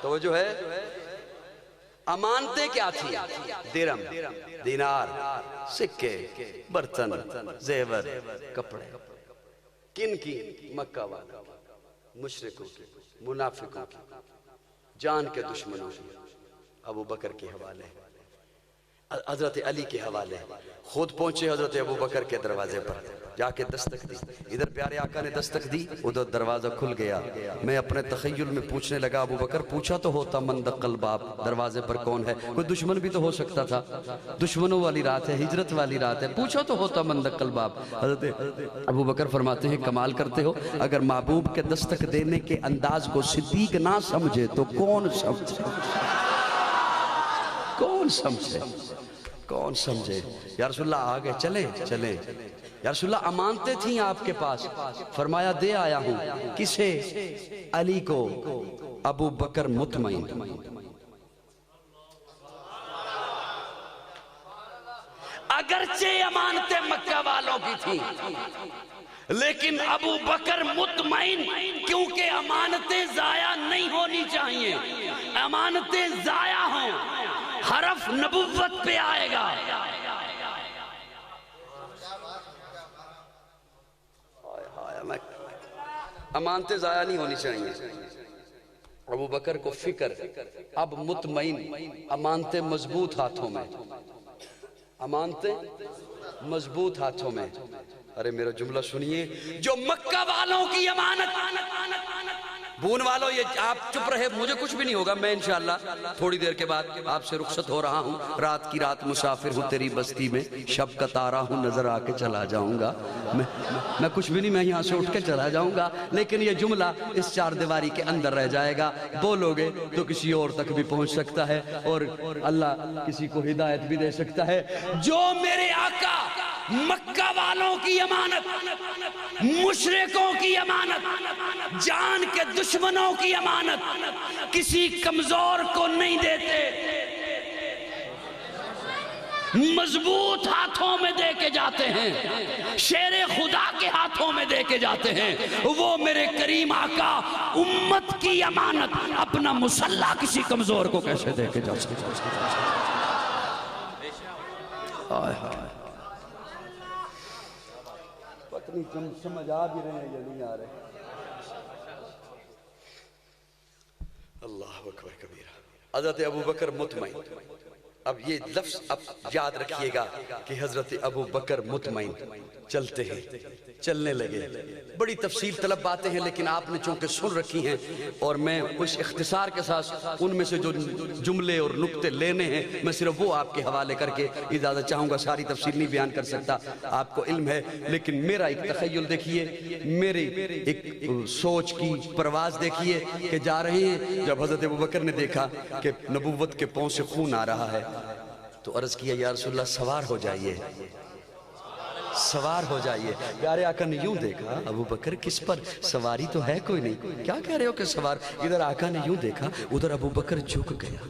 توجہ ہے؟ امانتیں کیا تھی؟ درم، دینار، سکے، برتن، زیور، کپڑے۔ کن کی؟ مکہ والوں، مشرکوں کی، منافقوں کی، جان کے دشمنوں کی۔ ابو بکر کے حوالے، حضرت علی کے حوالے۔ خود پہنچے حضرت ابو بکر کے دروازے پر، جا کے دستک دی۔ ادھر پیارے آقا نے دستک دی، ادھر دروازہ کھل گیا۔ میں اپنے تخیل میں پوچھنے لگا، ابو بکر پوچھا تو ہوتا من دق الباب، دروازے پر کون ہے؟ کوئی دشمن بھی تو ہو سکتا تھا، دشمنوں والی رات ہے، ہجرت والی رات ہے، پوچھا تو ہوتا من دق الباب۔ حضرت ابو بکر فرماتے ہیں کمال کرتے ہو، اگر محبوب کے دستک دینے کے انداز کو صدیق نہ سمجھے تو کون سمجھے؟ کون سمجھے؟ کون سمجھے؟ یا رسول اللہ آگے چلیں چلیں۔ یا رسول اللہ امانتیں تھیں آپ کے پاس، فرمایا دے آیا ہوں۔ کسے؟ علی کو۔ ابو بکر مطمئن۔ اگرچہ امانتیں مکہ والوں کی تھیں، لیکن ابو بکر مطمئن، کیونکہ امانتیں ضائع نہیں ہونی چاہیے۔ امانتیں ضائع ہوں، حرف نبوت پہ آئے گا۔ امانتیں ضائع نہیں ہونی چاہیے۔ ابو بکر کو فکر، اب مطمئن، امانتیں مضبوط ہاتھوں میں، امانتیں مضبوط ہاتھوں میں۔ ارے میرا جملہ سنیے، جو مکہ والوں کی امانت، بون والوں یہ آپ چپ رہے، مجھے کچھ بھی نہیں ہوگا، میں انشاءاللہ تھوڑی دیر کے بعد آپ سے رخصت ہو رہا ہوں۔ رات کی رات مسافر ہوں تیری بستی میں، شب کا تارا ہوں نظر آ کے چلا جاؤں گا۔ میں کچھ بھی نہیں، میں یہاں سے اٹھ کے چلا جاؤں گا، لیکن یہ جملہ اس چار دیواری کے اندر رہ جائے گا۔ بولو گے تو کسی اور تک بھی پہنچ سکتا ہے، اور اللہ کسی کو ہدایت بھی دے سکتا ہے۔ جو میرے آقا مکہ والوں کی امانت، مشرکوں کی امانت، جان کے دشمنوں کی امانت کسی کمزور کو نہیں دیتے، مضبوط ہاتھوں میں دے کے جاتے ہیں، شیر خدا کے ہاتھوں میں دے کے جاتے ہیں۔ وہ میرے کریم آقا امت کی امانت اپنا مسلح کسی کمزور کو کیسے دے کے جا سکتے ہیں؟ پتنی سمجھ آ بھی رہے ہیں یا نہیں آ رہے؟ اللہ اکبر کبیرہ۔ حضرت ابو بکر مطمئن۔ اب یہ لفظ اب یاد رکھیے گا کہ حضرت ابو بکر مطمئن چلتے ہیں، چلنے لگے۔ بڑی تفصیل طلب باتیں ہیں، لیکن آپ نے چونکہ سن رکھی ہیں، اور میں کچھ اختصار کے ساتھ ان میں سے جو جملے اور نکتے لینے ہیں میں صرف وہ آپ کے حوالے کر کے اجازت چاہوں گا۔ ساری تفصیل نہیں بیان کر سکتا، آپ کو علم ہے، لیکن میرا ایک تخیل دیکھیے، میری ایک سوچ کی پرواز دیکھیے کہ جا رہے ہیں۔ جب حضرت ابو بکر نے دیکھا کہ نبوت کے پاؤں سے خون آ رہا ہے تو عرض کیا یا رسول اللہ سوار ہو جائیے، سوار ہو جائیے۔ پیارے آقا نے یوں دیکھا، ابو بکر کس پر سواری تو ہے کوئی نہیں، کیا کہہ رہے ہو کہ سوار؟ ادھر آقا نے یوں دیکھا، ادھر ابو بکر جھک گیا۔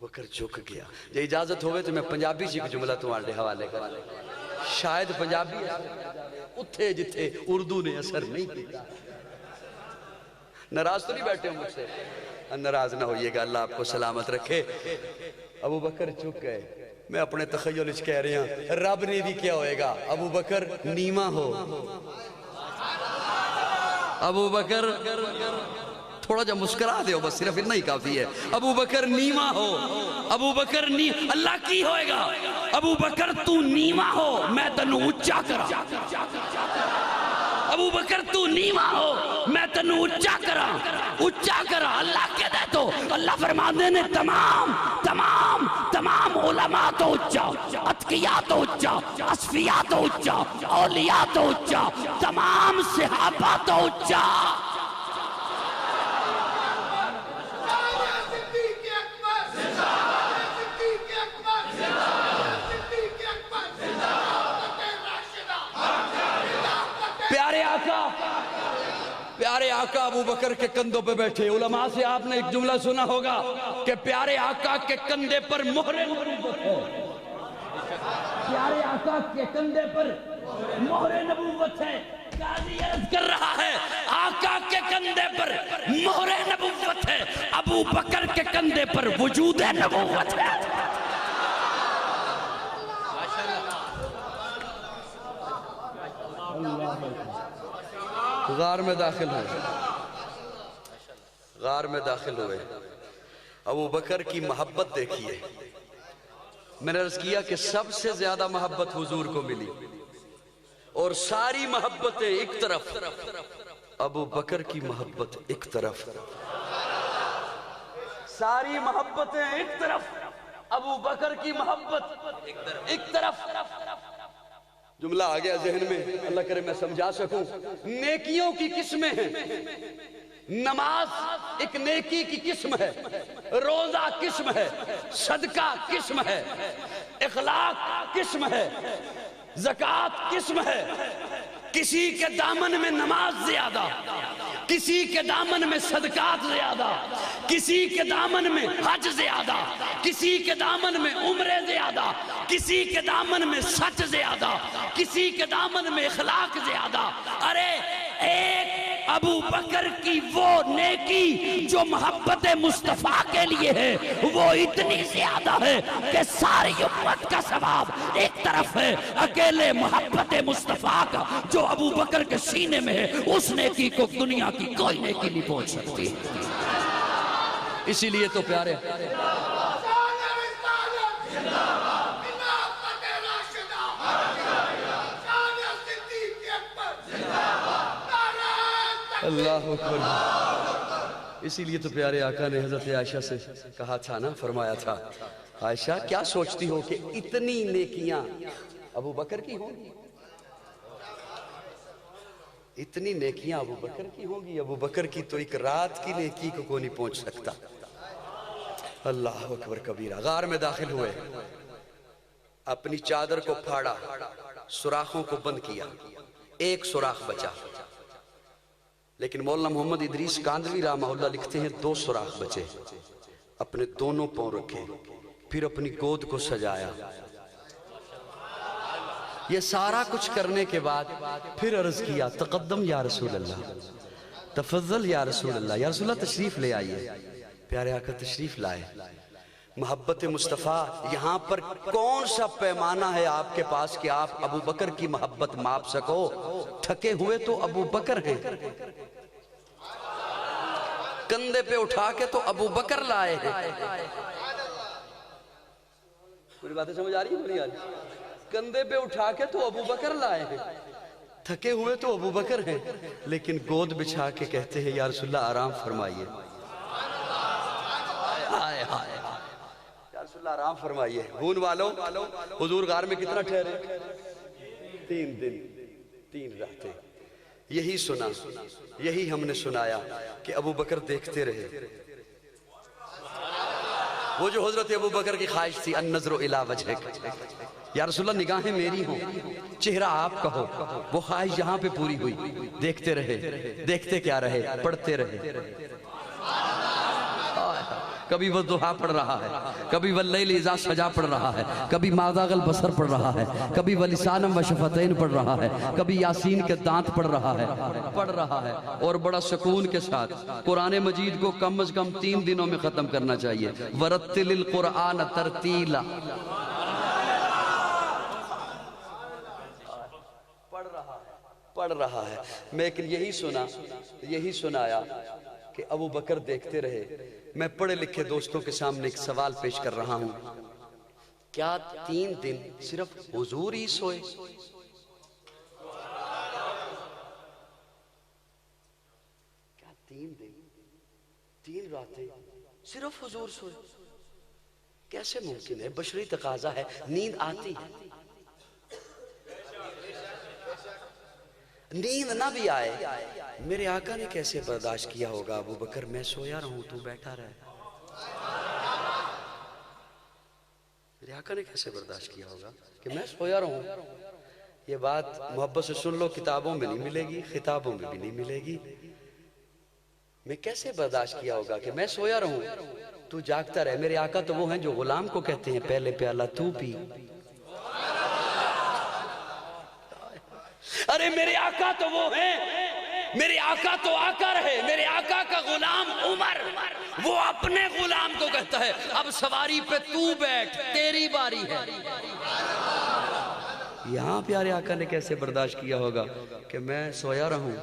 بکر جھک گیا. جے اجازت ہوئے تو میں پنجابی جی کو جملہ تمہارے حوالے کر شاید پنجابی اتھے جتھے اردو نے اثر نہیں کیا. ناراض تو نہیں بیٹھے ہو مجھ سے؟ ناراض نہ ہوئیے گا، اللہ آپ کو سلامت رکھے. ابو بکر جھک گئے. میں اپنے تخیل اچھ کہہ رہی ہوں رب نے بھی کیا ہوئے گا، ابو بکر نیما ہو، ابو بکر تھوڑا جا مسکرا دے ہو، بس صرف اتنا ہی کافی ہے. ابو بکر نیما ہو، ابو بکر اللہ کی ہوئے گا. ابو بکر تو نیما ہو میں تنو اچھا کرا. ابو بکر تو نیما ہو میں تنو اچھا کرا. اللہ کے دے تو اللہ فرمانے نے تمام علماء تو اچھا، اتقیاء تو اچھا، اصفیاء تو اچھا، اولیاء تو اچھا، تمام صحابہ تو اچھا. پیارے آقا ابو بکر کے کندھوں پہ بیٹھے. علماء سے آپ نے ایک جملہ سنا ہوگا کہ پیارے آقا کے کندھے پر مہر نبوت ہے. پیارے آقا کے کندھے پر مہر نبوت ہے. قاضی عرض کر رہا ہے آقا کے کندھے پر مہر نبوت ہے، ابو بکر کے کندھے پر وجود نبوت ہے. غار میں داخل ہوئے. ابو بکر کی محبت دیکھیے. میں نے عرض کیا کہ سب سے زیادہ محبت حضور کو ملی اور ساری محبتیں ایک طرف، ابو بکر کی محبت ایک طرف. ساری محبتیں ایک طرف، ابو بکر کی محبت ایک طرف. جملہ آ گیا ذہن میں، اللہ کرے میں سمجھا سکوں. نیکیوں کی قسمیں ہیں. نماز ایک نیکی کی قسم ہے، روزہ قسم ہے، صدقہ قسم ہے، اخلاق قسم ہے، زکوٰۃ قسم ہے. کسی کے دامن میں نماز زیادہ، کسی کے دامن میں صدقات زیادہ، کسی کے دامن میں حج زیادہ، کسی کے دامن میں عمرے زیادہ، کسی کے دامن میں سچ زیادہ، کسی کے دامن میں اخلاق زیادہ. ارے ایک ابو بکر کی وہ نیکی جو محبت مصطفیٰ کے لیے ہے وہ اتنی زیادہ ہے کہ ساری امت کا ثواب ایک طرف ہے، اکیلے محبت مصطفیٰ کا جو ابو بکر کے سینے میں ہے اس نیکی کو دنیا کی کوئی نیکی نہیں پہنچ سکتی. اسی لیے تو پیارے اللہ اکبر. اسی لیے تو پیارے آقا نے حضرت عائشہ سے کہا تھا نا، فرمایا تھا عائشہ کیا سوچتی ہو کہ اتنی نیکیاں ابو بکر کی ہوں گی؟ اتنی نیکیاں ابو بکر کی ہوں گی؟ ابو بکر کی تو ایک رات کی نیکی کو کوئی نہیں پہنچ سکتا. اللہ اکبر کبیرہ. غار میں داخل ہوئے، اپنی چادر کو پھاڑا، سوراخوں کو بند کیا. ایک سوراخ بچا، لیکن مولانا محمد ادریس کاندھوی رحمہ اللہ لکھتے ہیں 2 سوراخ بچے. اپنے دونوں پاؤں رکھے، پھر اپنی گود کو سجایا. یہ سارا کچھ کرنے کے بعد پھر عرض کیا تقدم یا رسول اللہ، تفضل یا رسول اللہ. یا رسول اللہ تشریف لے آئیے. پیارے آقا تشریف لائے. محبت مصطفیٰ یہاں پر کون سا پیمانہ ہے آپ کے پاس کہ آپ ابو بکر کی محبت ماپ سکو؟ تھکے ہوئے تو ابو بکر ہیں، کندھے پہ اٹھا کے تو ابو بکر لائے ہیں. پوری باتیں سمجھ آ رہی ہے؟ نہیں آ رہی؟ کندھے پہ اٹھا کے تو ابو بکر لائے ہیں. تھکے ہوئے تو ابو بکر ہیں، لیکن گود بچھا کے کہتے ہیں یا رسول اللہ آرام فرمائیے. یا رسول اللہ آرام فرمائیے. ہون والوں حضور غار میں کتنا ٹھہرے؟ 3 دن 3 راتیں. یہی سنا، یہی ہم نے سنایا کہ ابو بکر دیکھتے رہے. وہ جو حضرت ابو بکر کی خواہش تھی النظر الی وجہک، یا رسول اللہ نگاہیں میری ہوں، چہرہ آپ کا ہو. وہ خواہش یہاں پہ پوری ہوئی. دیکھتے رہے. دیکھتے کیا رہے؟ پڑھتے رہے. کبھی وہ دہا پڑھ رہا ہے، کبھی واللیل اذا سجا پڑھ رہا ہے، کبھی ما زاغ البصر پڑھ رہا ہے، کبھی ولسانم وشفتین پڑھ رہا ہے، کبھی یاسین کے دانت پڑھ رہا ہے اور بڑا سکون کے ساتھ قرآن مجید کو کم از کم 3 دنوں میں ختم کرنا چاہیے۔ ورتل القرآن ترتیلا، پڑھ رہا ہے۔ میں ایک یہی سنایا کہ ابو بکر دیکھتے رہے۔ میں پڑھے لکھے دوستوں کے سامنے ایک سوال پیش کر رہا ہوں، کیا 3 دن صرف حضور ہی سوئے؟ کیا 3 دن 3 راتیں صرف حضور سوئے؟ کیسے ممکن ہے؟ بشری تقاضا ہے، نیند آتی ہے، نیند نہ بھی آئے۔ میرے آقا نے کیسے برداشت کیا ہوگا ابو بکر میں سویا رہوں تو بیٹھا رہے؟ میرے آقا نے کیسے برداشت کیا ہوگا کہ میں سویا رہوں؟ یہ بات محبت سے سن لو، کتابوں میں نہیں ملے گی، خطابوں میں بھی نہیں ملے گی۔ میں کیسے برداشت کیا ہوگا کہ میں سویا رہوں تو جاگتا رہے؟ میرے آقا تو وہ ہیں جو غلام کو کہتے ہیں پہلے پیالہ تو پی۔ ارے میرے آقا تو وہ ہیں، میرے آقا تو آقا رہے، میرے آقا کا غلام عمر وہ اپنے غلام کو کہتا ہے اب سواری پہ تو بیٹھ، تیری باری ہے۔ یہاں پیارے آقا نے کیسے برداشت کیا ہوگا کہ میں سویا رہوں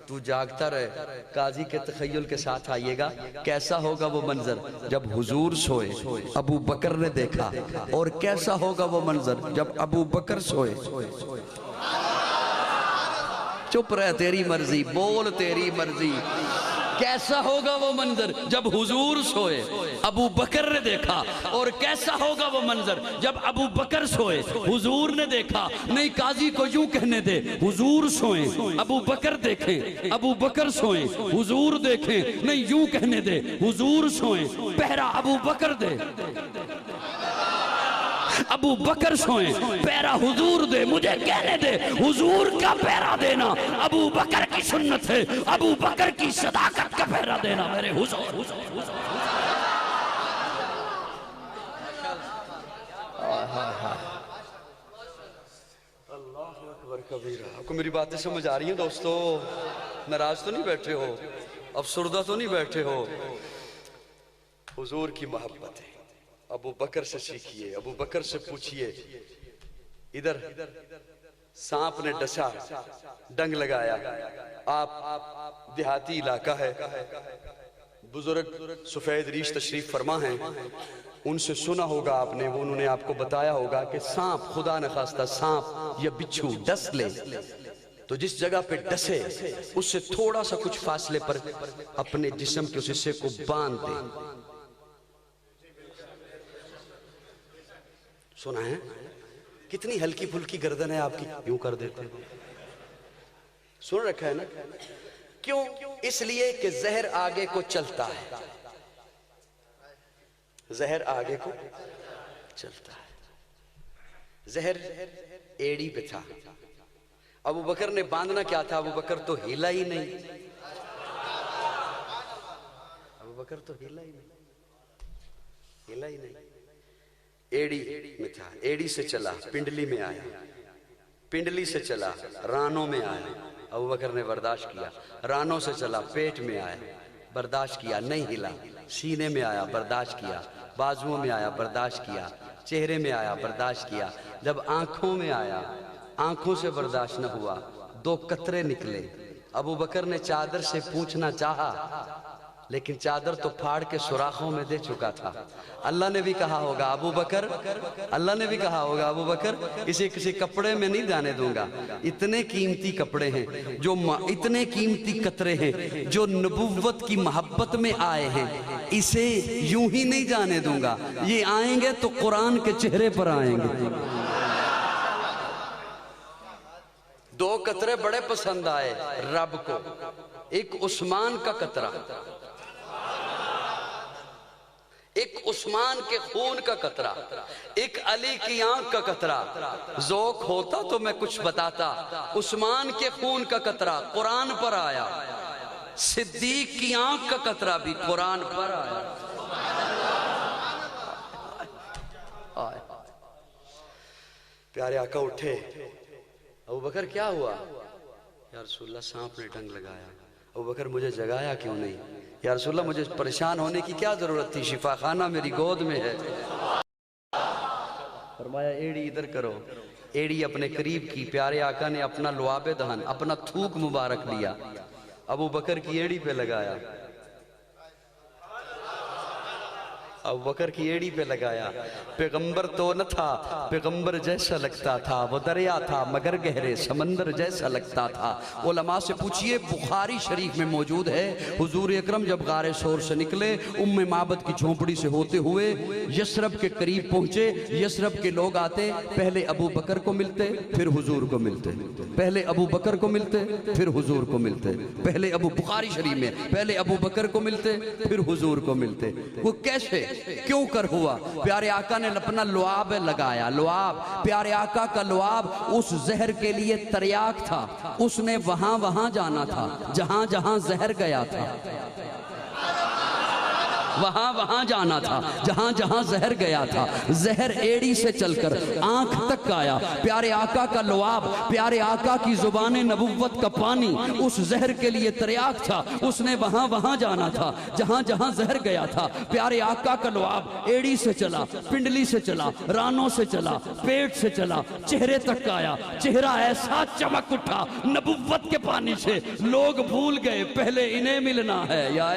تو جاگتا رہے؟ قاضی کے تخیل کے ساتھ آئیے گا، کیسا ہوگا وہ منظر جب حضور سوئے ابو بکر نے دیکھا، اور کیسا ہوگا وہ منظر جب ابو بکر سوئے۔ چپ رہے، تیری مرضی، بول تیری مرضی۔ کیسا ہوگا وہ منظر جب حضور سوئے ابو بکر نے دیکھا، اور کیسا ہوگا وہ منظر جب ابو بکر سوئے حضور نے دیکھا۔ نہیں، قاضی کو یوں کہنے دے حضور سوئیں ابو بکر دیکھیں، ابو بکر سوئیں حضور دیکھیں، نہیں یوں کہنے دے حضور سوئیں پہرا ابو بکر دے، ابو بکر سوئیں پیرا حضور دے۔ مجھے کہنے دے حضور کا پیرا دینا ابو بکر کی سنت ہے، ابو بکر کی صداقت کا پیرا دینا میرے حضور۔ اللہ اکبر کبیرہ۔ آپ کو میری باتیں سمجھ آ رہی ہیں دوستو؟ ناراض تو نہیں بیٹھے ہو؟ افسردہ تو نہیں بیٹھے ہو؟ حضور کی محبت ہے، ابو بکر سے سیکھیے، ابو بکر سے پوچھئے۔ ادھر سانپ نے ڈسا، ڈنگ لگایا، آپ دیہاتی علاقہ ہے، بزرگ سفید ریش تشریف فرما ہیں، ان سے سنا ہوگا آپ نے، وہ انہوں نے آپ کو بتایا ہوگا کہ سانپ، خدا نخواستہ سانپ یا بچھو ڈس لے تو جس جگہ پہ ڈسے اس سے تھوڑا سا کچھ فاصلے پر اپنے جسم کے اس حصے کو باندھ دے۔ سنا ہے؟ کتنی ہلکی پھلکی گردن ہے آپ کی، یوں کر دیتے ہیں۔ سن رکھا ہے نا؟ کیوں؟ اس لیے کہ زہر آگے کو چلتا ہے، زہر آگے کو چلتا ہے۔ زہر ایڑی پہ تھا، ابو بکر نے باندھنا کیا تھا؟ ابو بکر تو ہلا ہی نہیں، ابو بکر تو ہلا ہی نہیں، ایڑی میں تھا، ایڑی سے چلا پنڈلی میں آیا، پنڈلی سے چلا رانوں میں آیا، ابو بکر نے برداشت کیا۔ رانوں سے چلا پیٹ میں آیا، برداشت کیا، نہیں ہلا۔ سینے میں آیا، برداشت کیا۔ بازوؤں میں آیا، برداشت کیا۔ چہرے میں آیا، برداشت کیا۔ جب آنکھوں میں آیا، آنکھوں سے برداشت نہ ہوا، 2 قطرے نکلے۔ ابو بکر نے چادر سے پوچھنا چاہا لیکن چادر تو پھاڑ کے سوراخوں میں دے چکا تھا۔ اللہ نے بھی کہا ہوگا ابو بکر، اللہ نے بھی کہا ہوگا ابو بکر اسے کسی کپڑے میں نہیں جانے دوں گا، اتنے قیمتی کپڑے ہیں، جو اتنے قیمتی قطرے ہیں جو نبوت کی محبت میں آئے ہیں، اسے یوں ہی نہیں جانے دوں گا، یہ آئیں گے تو قرآن کے چہرے پر آئیں گے۔ 2 قطرے بڑے پسند آئے رب کو، ایک عثمان کا قطرہ، ایک عثمان کے خون کا قطرہ، ایک علی کی آنکھ کا قطرہ۔ ذوق ہوتا تو میں کچھ بتاتا۔ عثمان کے خون کا قطرہ قرآن پر آیا، صدیق کی آنکھ کا قطرہ بھی قرآن پر آیا۔ پیارے آقا اٹھے، ابو بکر کیا ہوا؟ یا رسول اللہ سانپ نے ڈنگ لگایا۔ ابو بکر مجھے جگایا کیوں نہیں؟ یا رسول اللہ مجھے پریشان ہونے کی کیا ضرورت تھی، شفا خانہ میری گود میں ہے۔ فرمایا ایڑی ادھر کرو، ایڑی اپنے قریب کی، پیارے آقا نے اپنا لعاب دہن، اپنا تھوک مبارک لیا، ابو بکر کی ایڑی پہ لگایا، ابو بکر کی ایڑی پہ لگایا۔ پیغمبر تو نہ تھا، پیغمبر جیسا لگتا تھا، وہ دریا تھا مگر گہرے سمندر جیسا لگتا تھا۔ علماء سے پوچھئے، بخاری شریف میں موجود ہے، حضور اکرم جب غار ثور سے نکلے، ام معبد کی جھونپڑی سے ہوتے ہوئے یثرب کے قریب پہنچے، یثرب کے لوگ آتے، پہلے ابو بکر کو ملتے پھر حضور کو ملتے، پہلے ابو بکر کو ملتے پھر حضور کو ملتے، پہلے بخاری شریف میں پہلے ابو بکر کو ملتے پھر حضور کو ملتے۔ وہ کیسے کیوں کر ہوا؟ پیارے آقا نے اپنا لعاب لگایا، لعاب، پیارے آقا کا لعاب اس زہر کے لیے تریاک تھا، اس نے وہاں جانا تھا جہاں جہاں زہر گیا تھا، وہاں جانا تھا جہاں جہاں زہر گیا تھا۔ زہر ایڑی سے چل کر آنکھ تک آیا، پیارے آقا کا لعاب، پیارے آقا کی زبان نبوت کا پانی اس زہر کے لیے تریاک تھا، اس نے وہاں جانا تھا جہاں جہاں زہر گیا تھا۔ پیارے آقا کا لعاب ایڑی سے چلا، پنڈلی سے چلا، رانوں سے چلا، پیٹ سے چلا، چہرے تک آیا، چہرہ ایسا چمک اٹھا نبوت کے پانی سے، لوگ بھول گئے پہلے انہیں ملنا ہے یا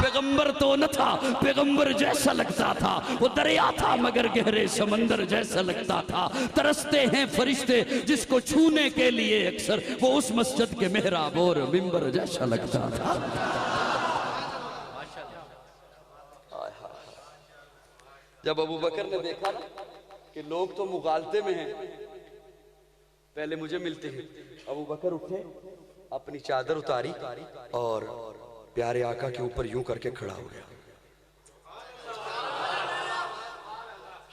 پیغمبر تو نہ تھا، پیغمبر جیسا لگتا تھا، وہ دریا تھا مگر گہرے سمندر جیسا لگتا تھا۔ ترستے ہیں فرشتے جس کو چھونے کے لیے اکثر، وہ اس مسجد کے محراب اور منبر جیسا لگتا تھا۔ جب ابو بکر نے دیکھا کہ لوگ تو مغالطے میں ہیں، پہلے مجھے ملتے ہیں، ابو بکر اٹھے، اپنی چادر اتاری اور پیارے آقا کے اوپر یوں کر کے کھڑا ہو گیا،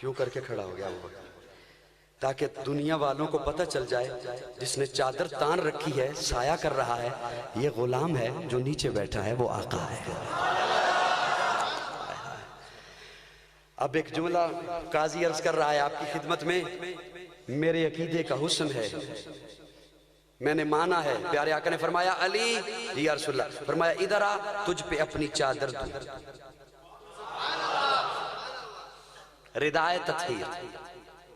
یوں کر کے کھڑا ہو گیا ابو بکر، تاکہ دنیا والوں کو پتہ چل جائے جس نے چادر تان رکھی ہے، سایہ کر رہا ہے، یہ غلام ہے، جو نیچے بیٹھا ہے وہ آقا ہے۔ اب ایک جملہ قاضی عرض کر رہا ہے آپ کی خدمت میں، میرے عقیدے کا حسن ہے، میں نے مانا ہے۔ پیارے آقا نے فرمایا علی یا رسول اللہ، فرمایا ادھر آ، تجھ پہ اپنی چادر دوں، ردائے تطہیر،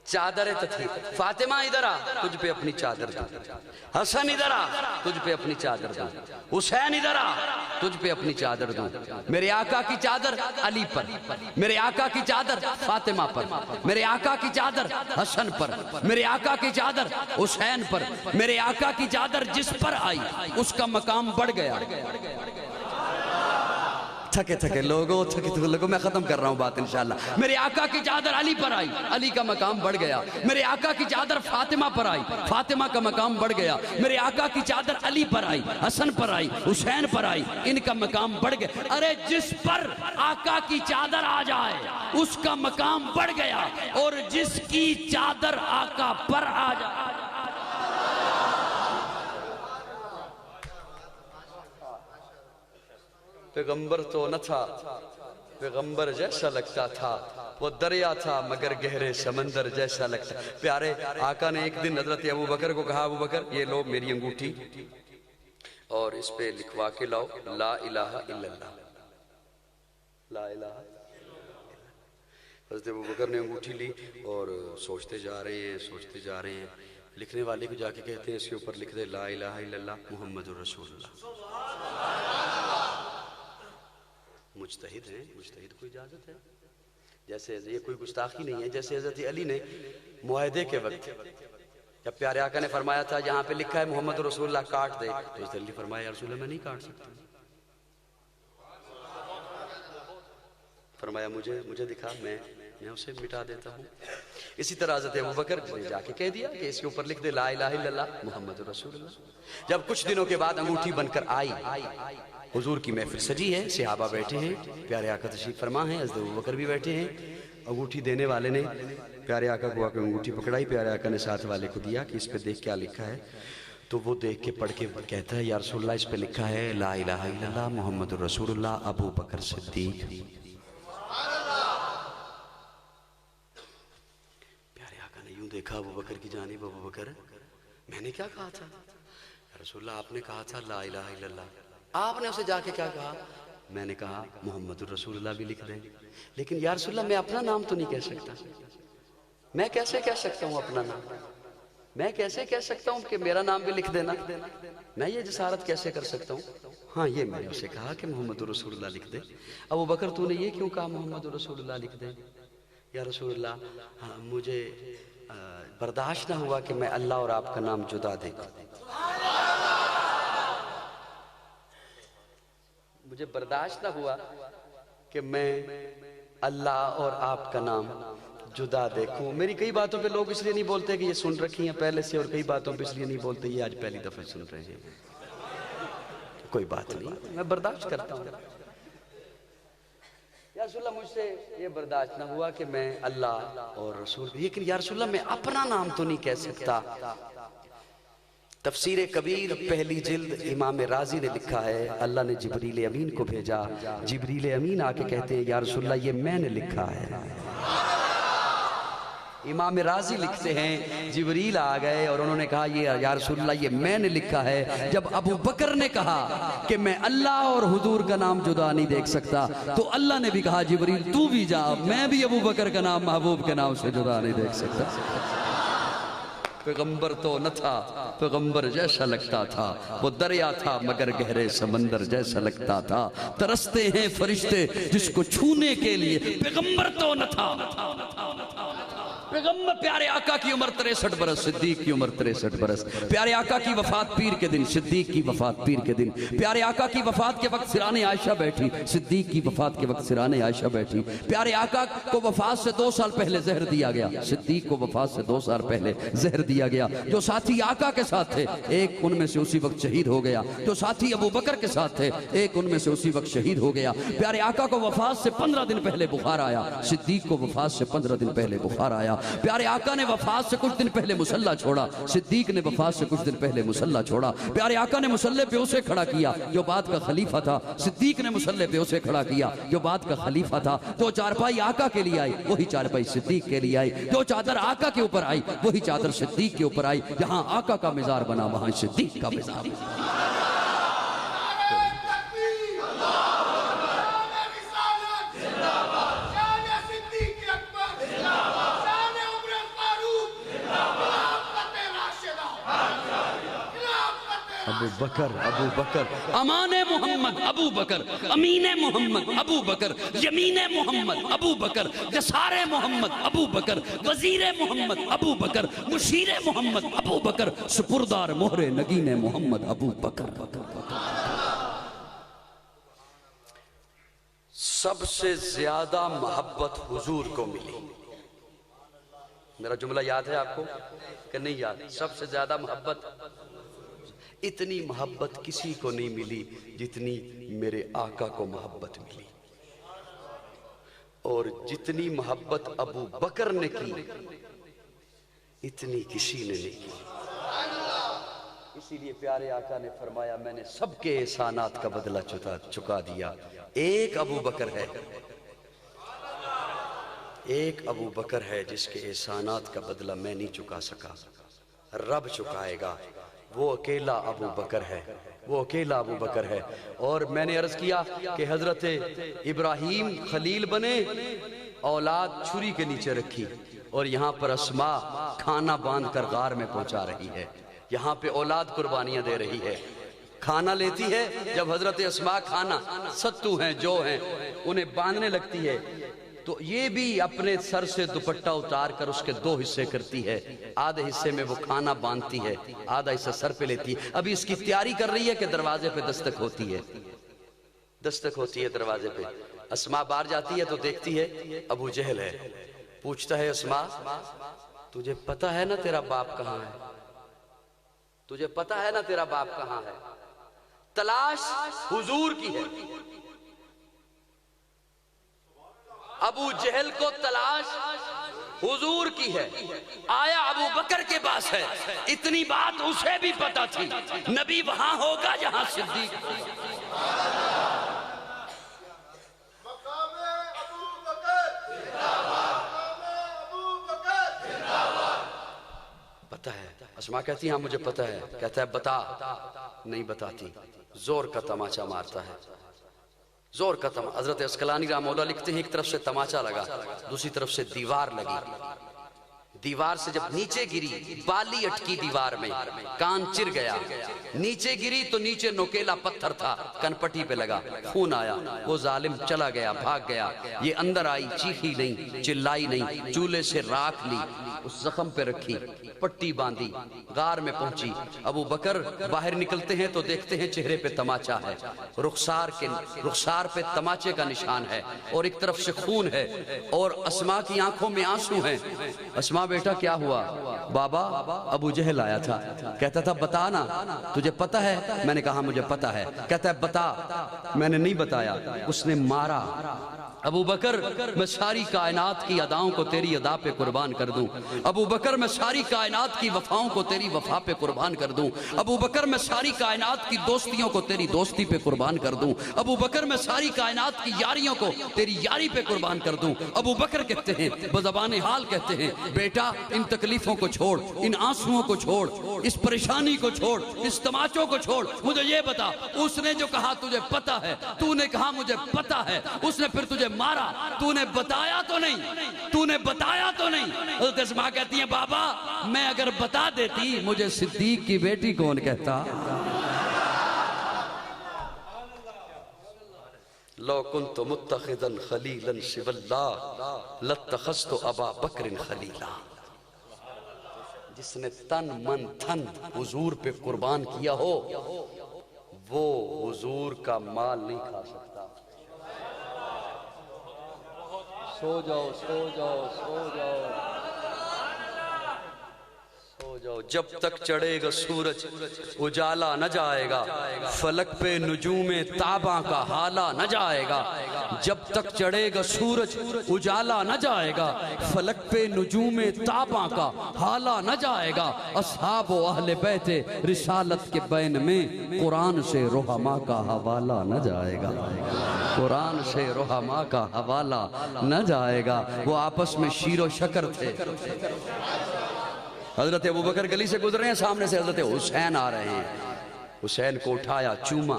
چادر تطہیر۔ فاطمہ ادھر آ، تجھ پہ اپنی چادر دوں، حسن ادھر آ، تجھ پہ اپنی چادر دوں، حسین ادھر آ، تجھ پہ اپنی چادر دوں۔ میرے آقا کی چادر علی پر، میرے آقا کی چادر فاطمہ پر، میرے آقا کی چادر حسن پر، میرے آقا کی چادر حسین پر، میرے آقا کی چادر جس پر آئی اس کا مقام بڑھ گیا۔ تھکے لوگوں میں ختم کر رہا ہوں بات انشاءاللہ۔ میرے آقا کی چادر علی پر آئی، علی کا مقام بڑھ گیا۔ میرے آقا کی چادر فاطمہ پر آئی، فاطمہ کا مقام بڑھ گیا۔ میرے آقا کی چادر علی پر آئی، حسن پر آئی، حسین پر آئی، ان کا مقام بڑھ گیا۔ ارے جس پر آقا کی چادر آ جائے اس کا مقام بڑھ گیا، اور جس کی چادر آقا پر آ جائے۔ پیغمبر تو نہ تھا، پیغمبر جیسا لگتا تھا، وہ دریا تھا مگر گہرے سمندر جیسا لگتا۔ پیارے آقا نے ایک دن حضرت ابو بکر کو کہا، ابو بکر یہ لو میری انگوٹھی اور اس پہ لکھوا کے لاؤ لا الہ الا اللہ، لا الہ الا اللہ۔ حضرت ابو بکر نے انگوٹھی لی اور سوچتے جا رہے ہیں، لکھنے والے کو جا کے کہتے ہیں اس کے اوپر لکھ دے لا الہ الا اللہ محمد الرسول اللہ۔ مجتہد ہیں، مجتہد کو اجازت ہے، جیسے یہ کوئی گستاخی نہیں ہے۔ جیسے حضرت علی نے معاہدے کے وقت جب پیارے آقا نے فرمایا تھا جہاں پہ لکھا ہے محمد رسول اللہ کاٹ دے، تو حضرت علی فرمایا یا رسول اللہ میں نہیں کاٹ سکتا، فرمایا مجھے دکھا، میں اسے مٹا دیتا ہوں۔ اسی طرح حضرت ابو بکر نے جا کے کہہ دیا کہ اس کے اوپر لکھ دے لا الہ الا اللہ محمد رسول اللہ۔ جب کچھ دنوں کے بعد انگوٹھی بن کر آئی، حضور کی محفل سجی ہے، صحابہ بیٹھے ہیں، پیارے آقا تشریف فرما ہیں، حضرت ابو بکر بھی بیٹھے ہیں۔ انگوٹھی دینے والے نے پیارے آقا کو آ کے انگوٹھی پکڑائی، پیارے آقا نے ساتھ والے کو دیا کہ اس پہ دیکھ کیا لکھا ہے، تو وہ دیکھ کے پڑھ کے کہتا ہے یا رسول اللہ اس پہ لکھا ہے لا الہ الا اللہ محمد الرسول اللہ ابو بکر صدیق۔ پیارے آقا نے دیکھا ابو بکر کی جانب، ابو بکر میں نے کیا کہا تھا؟ یا رسول اللہ آپ نے کہا تھا لا الہ الا اللہ، آپ نے اسے جا کے کیا کہا؟ میں نے کہا محمد الرسول اللہ بھی لکھ دیں۔ لیکن یا رسول اللہ میں اپنا نام تو نہیں کہہ سکتا، میں کیسے کہہ سکتا ہوں اپنا نام؟ میں کیسے کہہ سکتا ہوں کہ میرا نام بھی لکھ دینا؟ میں یہ جسارت کیسے کر سکتا ہوں؟ ہاں یہ میں نے اسے کہا کہ محمد رسول اللہ لکھ دے۔ ابو بکر تو نے یہ کیوں کہا محمد رسول اللہ لکھ دے؟ یا رسول اللہ مجھے برداشت نہ ہوا کہ میں اللہ اور آپ کا نام جدا دیکھوں، مجھے برداشت نہ ہوا کہ میں اللہ اور آپ کا نام جدا دیکھوں۔ میری کئی باتوں پہ لوگ اس لیے نہیں بولتے کہ یہ سن رکھی ہیں پہلے سے، اور کئی باتوں پہ اس لیے نہیں بولتے یہ آج پہلی دفعہ سن رہے ہیں۔ کوئی بات نہیں، میں برداشت کرتا ہوں۔ یا رسول اللہ مجھ سے یہ برداشت نہ ہوا کہ میں اللہ اور رسول، لیکن یا رسول اللہ میں اپنا نام تو نہیں کہہ سکتا۔ تفسیر کبیر پہلی جلد امام رازی نے لکھا ہے، اللہ نے جبریل امین کو بھیجا، جبریل امین آ کے کہتے ہیں یا رسول اللہ یہ میں نے لکھا ہے۔ امام رازی لکھتے ہیں جبریل آ گئے اور انہوں نے کہا یہ یا رسول اللہ یہ میں نے لکھا ہے۔ جب ابو بکر نے کہا کہ میں اللہ اور حضور کا نام جدا نہیں دیکھ سکتا، تو اللہ نے بھی کہا جبریل تو بھی جا، میں بھی ابو بکر کا نام محبوب کے نام سے جدا نہیں دیکھ سکتا۔ پیغمبر تو نہ تھا، پیغمبر جیسا لگتا تھا، وہ دریا تھا مگر گہرے سمندر جیسا لگتا تھا، ترستے ہیں فرشتے جس کو چھونے کے لیے، پیغمبر تو نہ تھا۔ پیغمبر پیارے آقا کی عمر 63 برس، صدیق کی عمر 63 برس، پیارے آقا کی وفات پیر کے دن، صدیق کی وفات پیر کے دن، پیارے آقا کی وفات کے وقت سران عائشہ بیٹھی، صدیق کی وفات کے وقت سران عائشہ بیٹھی، پیارے آقا کو وفات سے 2 سال پہلے زہر دیا گیا، صدیق کو وفات سے 2 سال پہلے زہر دیا گیا۔ جو ساتھی آقا کے ساتھ تھے ایک ان میں سے اسی وقت شہید ہو گیا، جو ساتھی ابو بکر کے ساتھ تھے ایک ان میں سے اسی وقت شہید ہو گیا۔ پیارے آقا کو وفات سے 15 دن پہلے بخار آیا، صدیق کو وفات سے 15 دن پہلے بخار آیا۔ پیارے آقا نے وفات سے کچھ دن پہلے مصلی چھوڑا، صدیق نے وفات سے کچھ دن پہلے مصلی چھوڑا۔ پیارے آقا نے مصلی پہ اسے کھڑا کیا جو بعد کا خلیفہ تھا، صدیق نے مصلی پہ اسے کھڑا کیا جو بعد کا خلیفہ تھا۔ جو چارپائی آقا کے لیے آئی وہی چارپائی صدیق کے لیے آئی، جو چادر آقا کے اوپر آئی وہی چادر صدیق کے اوپر آئی۔ جہاں آقا کا مزار بنا وہاں صدیق کا مزار بنا۔ ابو بکر، ابو بکر، امان محمد ابو بکر، امین محمد ابو بکر، یمین محمد ابو بکر، جسار محمد ابو بکر، وزیر محمد ابو بکر، مشیر محمد ابو بکر، سپردار مہر نگین محمد ابو بکر۔ سب سے زیادہ محبت حضور کو ملی۔ میرا جملہ یاد ہے آپ کو کہ نہیں یاد؟ سب سے زیادہ محبت، اتنی محبت کسی کو نہیں ملی جتنی میرے آقا کو محبت ملی، اور جتنی محبت ابو بکر نے کی اتنی کسی نے نہیں کی۔ اسی لیے پیارے آقا نے فرمایا میں نے سب کے احسانات کا بدلہ چکا دیا، ایک ابو بکر ہے، ایک ابو بکر ہے جس کے احسانات کا بدلہ میں نہیں چکا سکا، رب چکائے گا، وہ اکیلا ابو بکر ہے، وہ اکیلا ابو بکر ہے۔ اور میں نے عرض کیا کہ حضرت ابراہیم خلیل بنے، اولاد چھری کے نیچے رکھی، اور یہاں پر اسماء کھانا باندھ کر غار میں پہنچا رہی ہے، یہاں پہ اولاد قربانیاں دے رہی ہے، کھانا لیتی ہے۔ جب حضرت اسماء کھانا ستو ہیں جو ہیں انہیں باندھنے لگتی ہے تو یہ بھی اپنے سر سے دوپٹہ اتار کر اس کے 2 حصے کرتی ہے، آدھے حصے میں وہ کھانا باندھتی ہے، آدھا حصہ سر پہ لیتی ہے۔ ابھی اس کی تیاری کر رہی ہے کہ دروازے پہ دستک ہوتی ہے، دستک ہوتی ہے دروازے پہ۔ اسماء باہر جاتی ہے تو دیکھتی ہے ابو جہل ہے، پوچھتا ہے اسماء تجھے پتا ہے نا تیرا باپ کہاں ہے؟ تجھے پتا ہے نا تیرا باپ کہاں ہے؟ تلاش حضور کی ہے، ابو جہل کو تلاش حضور کی ہے۔ آیا ابو بکر کے پاس ہے، اتنی بات اسے بھی پتا تھی، نبی وہاں ہوگا جہاں صدیق اسماء کہتی ہاں مجھے پتہ ہے. کہتا ہے بتا. نہیں بتاتی. زور کا تماچا مارتا ہے. زور کا تماچا. حضرت عسقلانی رحمہ اللہ لکھتے ہیں ایک طرف سے تماچا لگا، دوسری طرف سے دیوار لگی. دیوار سے جب نیچے گری، بالی اٹکی دیوار میں، کان چر گیا. نیچے گری تو نیچے نوکیلا پتھر تھا، کنپٹی پہ لگا، خون آیا. وہ ظالم چلا گیا، بھاگ گیا. یہ اندر آئی، چیخی نہیں، چلائی نہیں، چولہے سے راکھ لی، اس زخم پہ رکھی، پٹی باندھی، غار میں پہنچی. ابو بکر باہر نکلتے ہیں تو دیکھتے ہیں چہرے پہ تماچا ہے، رخسار پہ تماچے کا نشان ہے، اور ایک طرف سے خون ہے، اور اسماء کی آنکھوں میں آنسو ہیں. اسماء بیٹا کیا ہوا؟ بابا ابو جہل آیا تھا، کہتا تھا بتا نا تجھے پتہ ہے. میں نے کہا مجھے پتہ ہے. کہتا ہے بتا. میں نے نہیں بتایا. اس نے مارا. ابو بکر میں ساری کائنات کی اداؤں کو تیری ادا پہ قربان کر دوں. ابو بکر میں ساری کائنات کی وفاؤں کو تیری وفا پہ قربان کر دوں. ابو بکر میں ساری کائنات کی دوستیوں کو تیری دوستی پہ قربان کر دوں. ابو بکر میں ساری کائنات کی یاریوں کو تیری یاری پہ قربان کر دوں. ابو بکر کہتے ہیں، بزبان حال کہتے ہیں، بیٹا ان تکلیفوں کو چھوڑ، ان آنسوؤں کو چھوڑ، اس پریشانی کو چھوڑ، اس تماچوں کو چھوڑ. مجھے یہ بتا، اس نے جو کہا تجھے پتہ ہے، تو نے کہا مجھے پتہ ہے، اس نے پھر تجھے مارا، تو نے بتایا تو نہیں، تو نے بتایا تو نہیں. حضرت اسماء کہتی ہیں بابا میں اگر بتا دیتی مجھے صدیق کی بیٹی کون کہتا. لو كنت متخذا خليلا سوى الله لاتخذت ابا بکر خلیلا. جس نے تن من دھن حضور پہ قربان کیا ہو وہ حضور کا مال نہیں کھا سکتا. سو جاؤ سو جاؤ سو جاؤ سو جاؤ. جب تک چڑھے گا سورج اجالا نہ جائے گا، فلک پہ نجوم تاباں کا حالا نہ جائے گا. جب تک چڑھے گا سورج اجالا نہ جائے گا، فلک پہ نجوم تاباں کا حالا نہ جائے گا. اصحاب و اہل بیت رسالت کے بین میں قرآن سے رحماء کا حوالہ نہ جائے گا. قرآن سے رحماء کا حوالہ نہ جائے گا. وہ آپس میں شیر و شکر تھے. حضرت ابو بکر گلی سے گزر رہے ہیں، سامنے سے حضرت حسین آ رہے ہیں. حسین کو اٹھایا، چوما،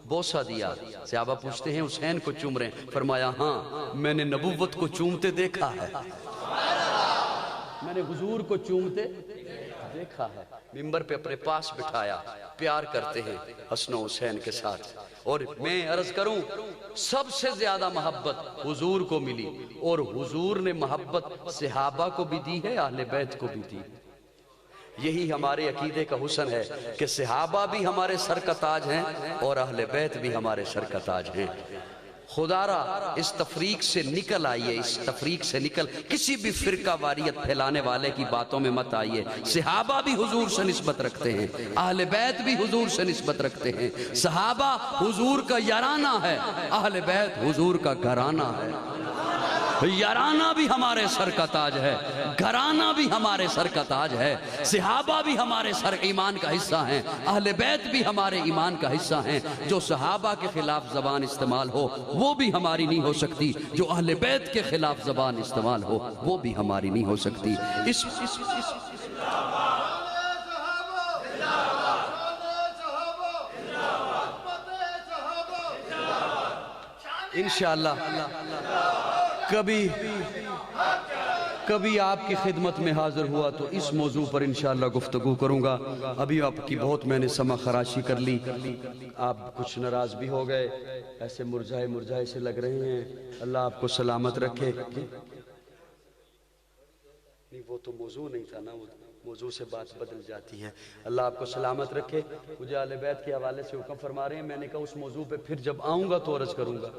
بوسہ دیا. صحابہ پوچھتے ہیں حسین کو چوم رہے ہیں؟ فرمایا ہاں میں نے نبوت کو چومتے دیکھا ہے، میں نے حضور کو چومتے دیکھا ہے. ممبر پہ اپنے پاس بٹھایا، پیار کرتے ہیں حسن و حسین کے ساتھ. اور میں عرض کروں سب سے زیادہ محبت حضور کو ملی، اور حضور نے محبت صحابہ کو بھی دی ہے، اہل بیت کو بھی دی. یہی ہمارے عقیدے کا حسن ہے کہ صحابہ بھی ہمارے سر کا تاج ہیں اور اہل بیت بھی ہمارے سر کا تاج ہیں. خدا را اس تفریق سے نکل آئیے، اس تفریق سے نکل، کسی بھی فرقہ واریت پھیلانے والے کی باتوں میں مت آئیے. صحابہ بھی حضور سے نسبت رکھتے ہیں، اہل بیت بھی حضور سے نسبت رکھتے ہیں. صحابہ حضور کا یارانہ ہے، اہل بیت حضور کا گھرانہ ہے. یارانہ بھی ہمارے سر کا تاج ہے، گھرانہ بھی ہمارے سر کا تاج ہے. صحابہ بھی ہمارے سر ایمان کا حصہ ہیں، اہل بیت بھی ہمارے ایمان کا حصہ ہیں. جو صحابہ کے خلاف زبان استعمال ہو وہ بھی ہماری نہیں ہو سکتی، جو اہل بیت کے خلاف زبان استعمال ہو وہ بھی ہماری نہیں ہو سکتی. انشاءاللہ کبھی آپ کی خدمت میں حاضر ہوا تو اس موضوع پر انشاءاللہ گفتگو کروں گا. ابھی آپ کی بہت میں نے سما خراشی کر لی، آپ کچھ ناراض بھی ہو گئے، ایسے مرجھائے سے لگ رہے ہیں. اللہ آپ کو سلامت رکھے. وہ تو موضوع نہیں تھا نا، موضوع سے بات بدل جاتی ہے. اللہ آپ کو سلامت رکھے. مجھے اہل بیت کے حوالے سے حکم فرما رہے ہیں، میں نے کہا اس موضوع پہ پھر جب آؤں گا تو عرض کروں گا.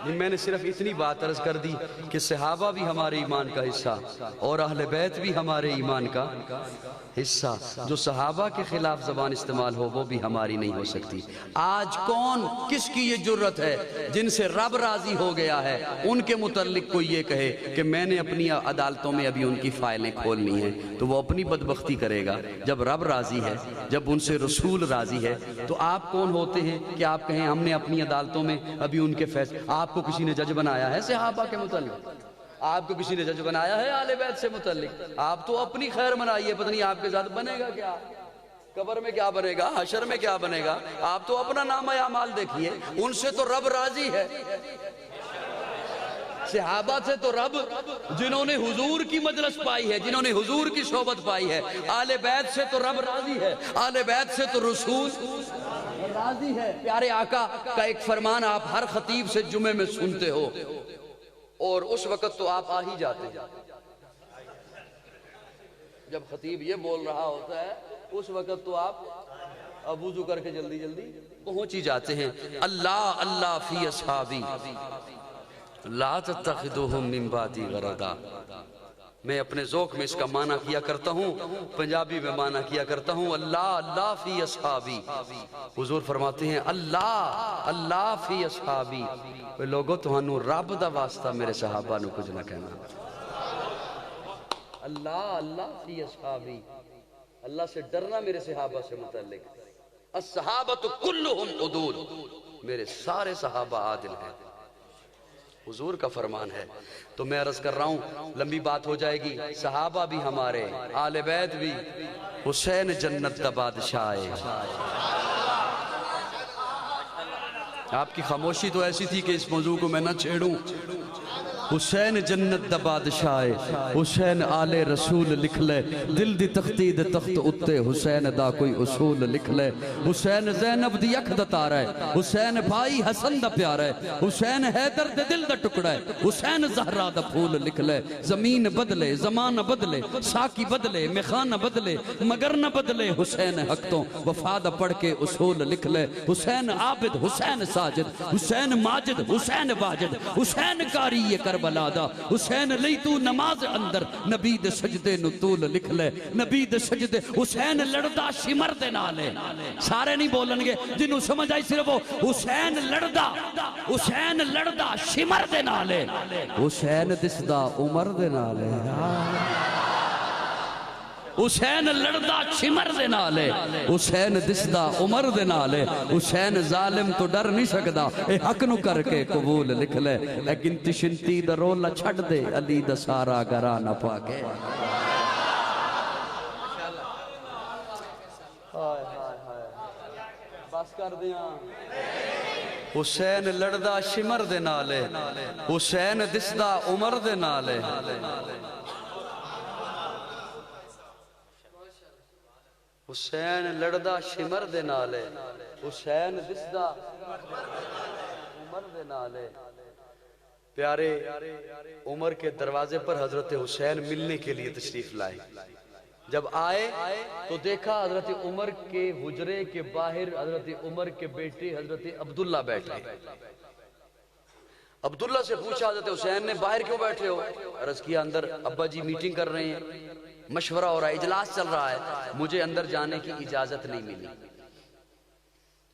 میں نے صرف اتنی بات عرض کر دی کہ صحابہ بھی ہمارے ایمان کا حصہ اور اہل بیت بھی ہمارے ایمان کا حصہ. جو صحابہ کے خلاف زبان استعمال ہو وہ بھی ہماری نہیں ہو سکتی. آج کون کس کی یہ جرت ہے جن سے رب راضی ہو گیا ہے ان کے متعلق کوئی یہ کہے کہ میں نے اپنی عدالتوں میں ابھی ان کی فائلیں کھولنی ہیں؟ تو وہ اپنی بدبختی کرے گا. جب رب راضی ہے، جب ان سے رسول راضی ہے، تو آپ کون ہوتے ہیں کہ آپ کہیں ہم نے اپنی عدالتوں میں ابھی ان کے فیصلے؟ آپ آپ کو کسی نے جج بنایا ہے صحابہ کے متعلق؟ آپ کو کسی نے جج بنایا ہے آل بیت سے متعلق؟ آپ تو اپنی خیر منائیے، پتہ نہیں آپ کے ساتھ بنے گا کیا، قبر میں کیا بنے گا، حشر میں کیا بنے گا۔ آپ تو اپنا نامہ اعمال دیکھیے، ان سے تو رب راضی ہے، صحابہ سے تو رب، جنہوں نے حضور کی مجلس پائی ہے، جنہوں نے حضور کی صحبت پائی ہے، آل بیت سے تو رب راضی ہے، آل بیت سے تو رسول راضی ہے۔ پیارے آقا کا ایک فرمان آپ ہر خطیب سے جمعے میں سنتے ہو، اور اس وقت تو آپ آ ہی جاتے ہیں، جب خطیب یہ بول رہا ہوتا ہے اس وقت تو آپ وضو کر کے جلدی جلدی پہنچ ہی جاتے ہیں۔ اللہ اللہ فی اصحابی لا تتخذوہم من بعدی غرضا۔ میں اپنے ذوق میں اس کا معنی کیا کرتا ہوں، پنجابی میں معنی کیا کرتا ہوں اللہ اللہ فی اصحابی۔ حضور فرماتے ہیں اللہ اللہ فی اصحابی، لوگو تہانوں رب دا واسطہ میرے صحابہ نو کچھ نہ کہنا۔ اللہ اللہ فی اصحابی، اللہ سے ڈرنا میرے صحابہ سے متعلق۔ الصحابۃ کلہم عدول، میرے سارے صحابہ عادل ہیں، حضور کا فرمان ہے۔ تو میں عرض کر رہا ہوں، لمبی بات ہو جائے گی، صحابہ بھی ہمارے، آل بیت بھی، حسین جنت دا بادشاہ ہے۔ آپ کی خاموشی تو ایسی تھی کہ اس موضوع کو میں نہ چھیڑوں۔ حسین جنت دا بادشاہ ہے، حسین آل رسول لکھ لے، دل دی تختی دے تخت اتے حسین دا کوئی اصول لکھ لے۔ حسین زینب دی اکھ دا تارا ہے، حسین بھائی حسن دا پیارا ہے، حسین حیدر دے دل دا ٹکڑا ہے، حسین زہرا دا پھول لکھ لے۔ زمین بدلے، زمان بدلے، ساکی بدلے، میخانہ بدلے، مگر نہ بدلے حسین حق تو وفا دا پڑھ کے اصول لکھ لے۔ حسین عابد، حسین ساجد، حسین ماجد، حسین واجد، حسین کاری یہ کربلا دا، حسین لئی تو نماز اندر نبی دے سجدے نو طول لکھ لے، نبی دے سجدے۔ حسین لڑدا شمر دے نالے، سارے نہیں بولن گے، جنہوں سمجھ آئی صرف وہ حسین لڑدا، حسین لڑدا شمر دے نالے، حسین دسدا عمر دے نالے، حسین لڑدا چھمر دے نالے، حسین دسدا عمر دے نالے۔ حسین ظالم تو ڈر نہیں سکدا، اے حق نو کر کے قبول لکھ لے، لیکن تشنتی دا رولا چھڑ دے، علی دا سارا گرا نہ پاکے۔ بس کر دیاں، حسین لڑدا شمر دے نالے، حسین دسدا عمر دے نالے۔ حسین لڑدا شمر دے نالے، حسین دسدا عمر دے نالے۔ پیارے عمر کے دروازے پر حضرت حسین ملنے کے لیے تشریف لائے۔ جب آئے تو دیکھا حضرت عمر کے حجرے کے باہر حضرت عمر کے بیٹے حضرت عبداللہ بیٹھے۔ عبداللہ سے پوچھا حضرت حسین نے، باہر کیوں بیٹھے ہو؟ عرض کیا اندر ابا جی میٹنگ کر رہے ہیں، مشورہ ہو رہا ہے، اجلاس چل رہا ہے، مجھے اندر جانے کی اجازت نہیں ملی،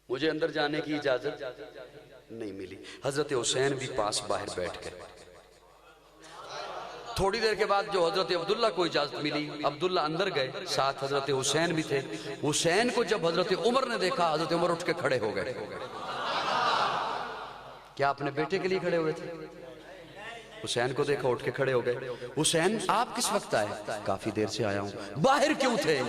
مجھے اندر جانے کی اجازت نہیں ملی۔ حضرت حسین بھی پاس باہر بیٹھ گئے۔ تھوڑی دیر کے بعد جو حضرت عبداللہ کو اجازت ملی، عبداللہ اندر گئے، ساتھ حضرت حسین بھی تھے۔ حسین کو جب حضرت عمر نے دیکھا، حضرت عمر اٹھ کے کھڑے ہو گئے۔ کیا اپنے بیٹے کے لیے کھڑے ہوئے تھے؟ حسین کو دیکھا، اٹھ کے کھڑے ہو گئے۔ حسین آپ کس وقت آئے؟ کافی دیر سے آیا ہوں۔ باہر کیوں تھے؟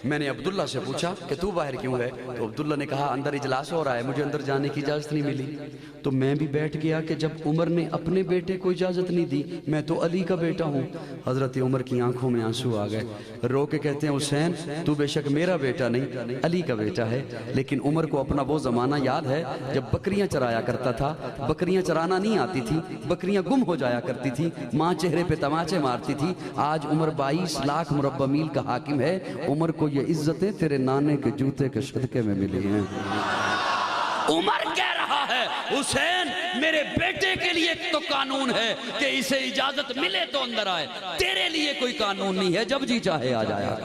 میں نے عبداللہ سے پوچھا کہ تو باہر کیوں ہے؟ تو عبداللہ نے کہا اندر اجلاس ہو رہا ہے، مجھے اندر جانے کی اجازت نہیں ملی۔ تو میں بھی بیٹھ گیا کہ جب عمر نے اپنے بیٹے کو اجازت نہیں دی، میں تو علی کا بیٹا ہوں۔ حضرت عمر کی آنکھوں میں آنسو آ گئے، رو کے کہتے ہیں حسین تو بے شک میرا بیٹا نہیں علی کا بیٹا ہے، لیکن عمر کو اپنا وہ زمانہ یاد ہے جب بکریاں چرایا کرتا تھا، بکریاں چرانا نہیں آتی تھی، بکریاں گم ہو جایا کرتی تھی، ماں چہرے پہ تماچے مارتی تھی۔ آج عمر 22 لاکھ مربع میل کا حاکم ہے، عمر کو یہ عزتیں تیرے نانے کے جوتے کے صدقے میں ملی ہیں۔ عمر کہہ رہا ہے حسین میرے بیٹے کے لیے تو قانون ہے کہ اسے اجازت ملے تو اندر آئے، تیرے لیے کوئی قانون نہیں ہے، جب جی چاہے آ جایا۔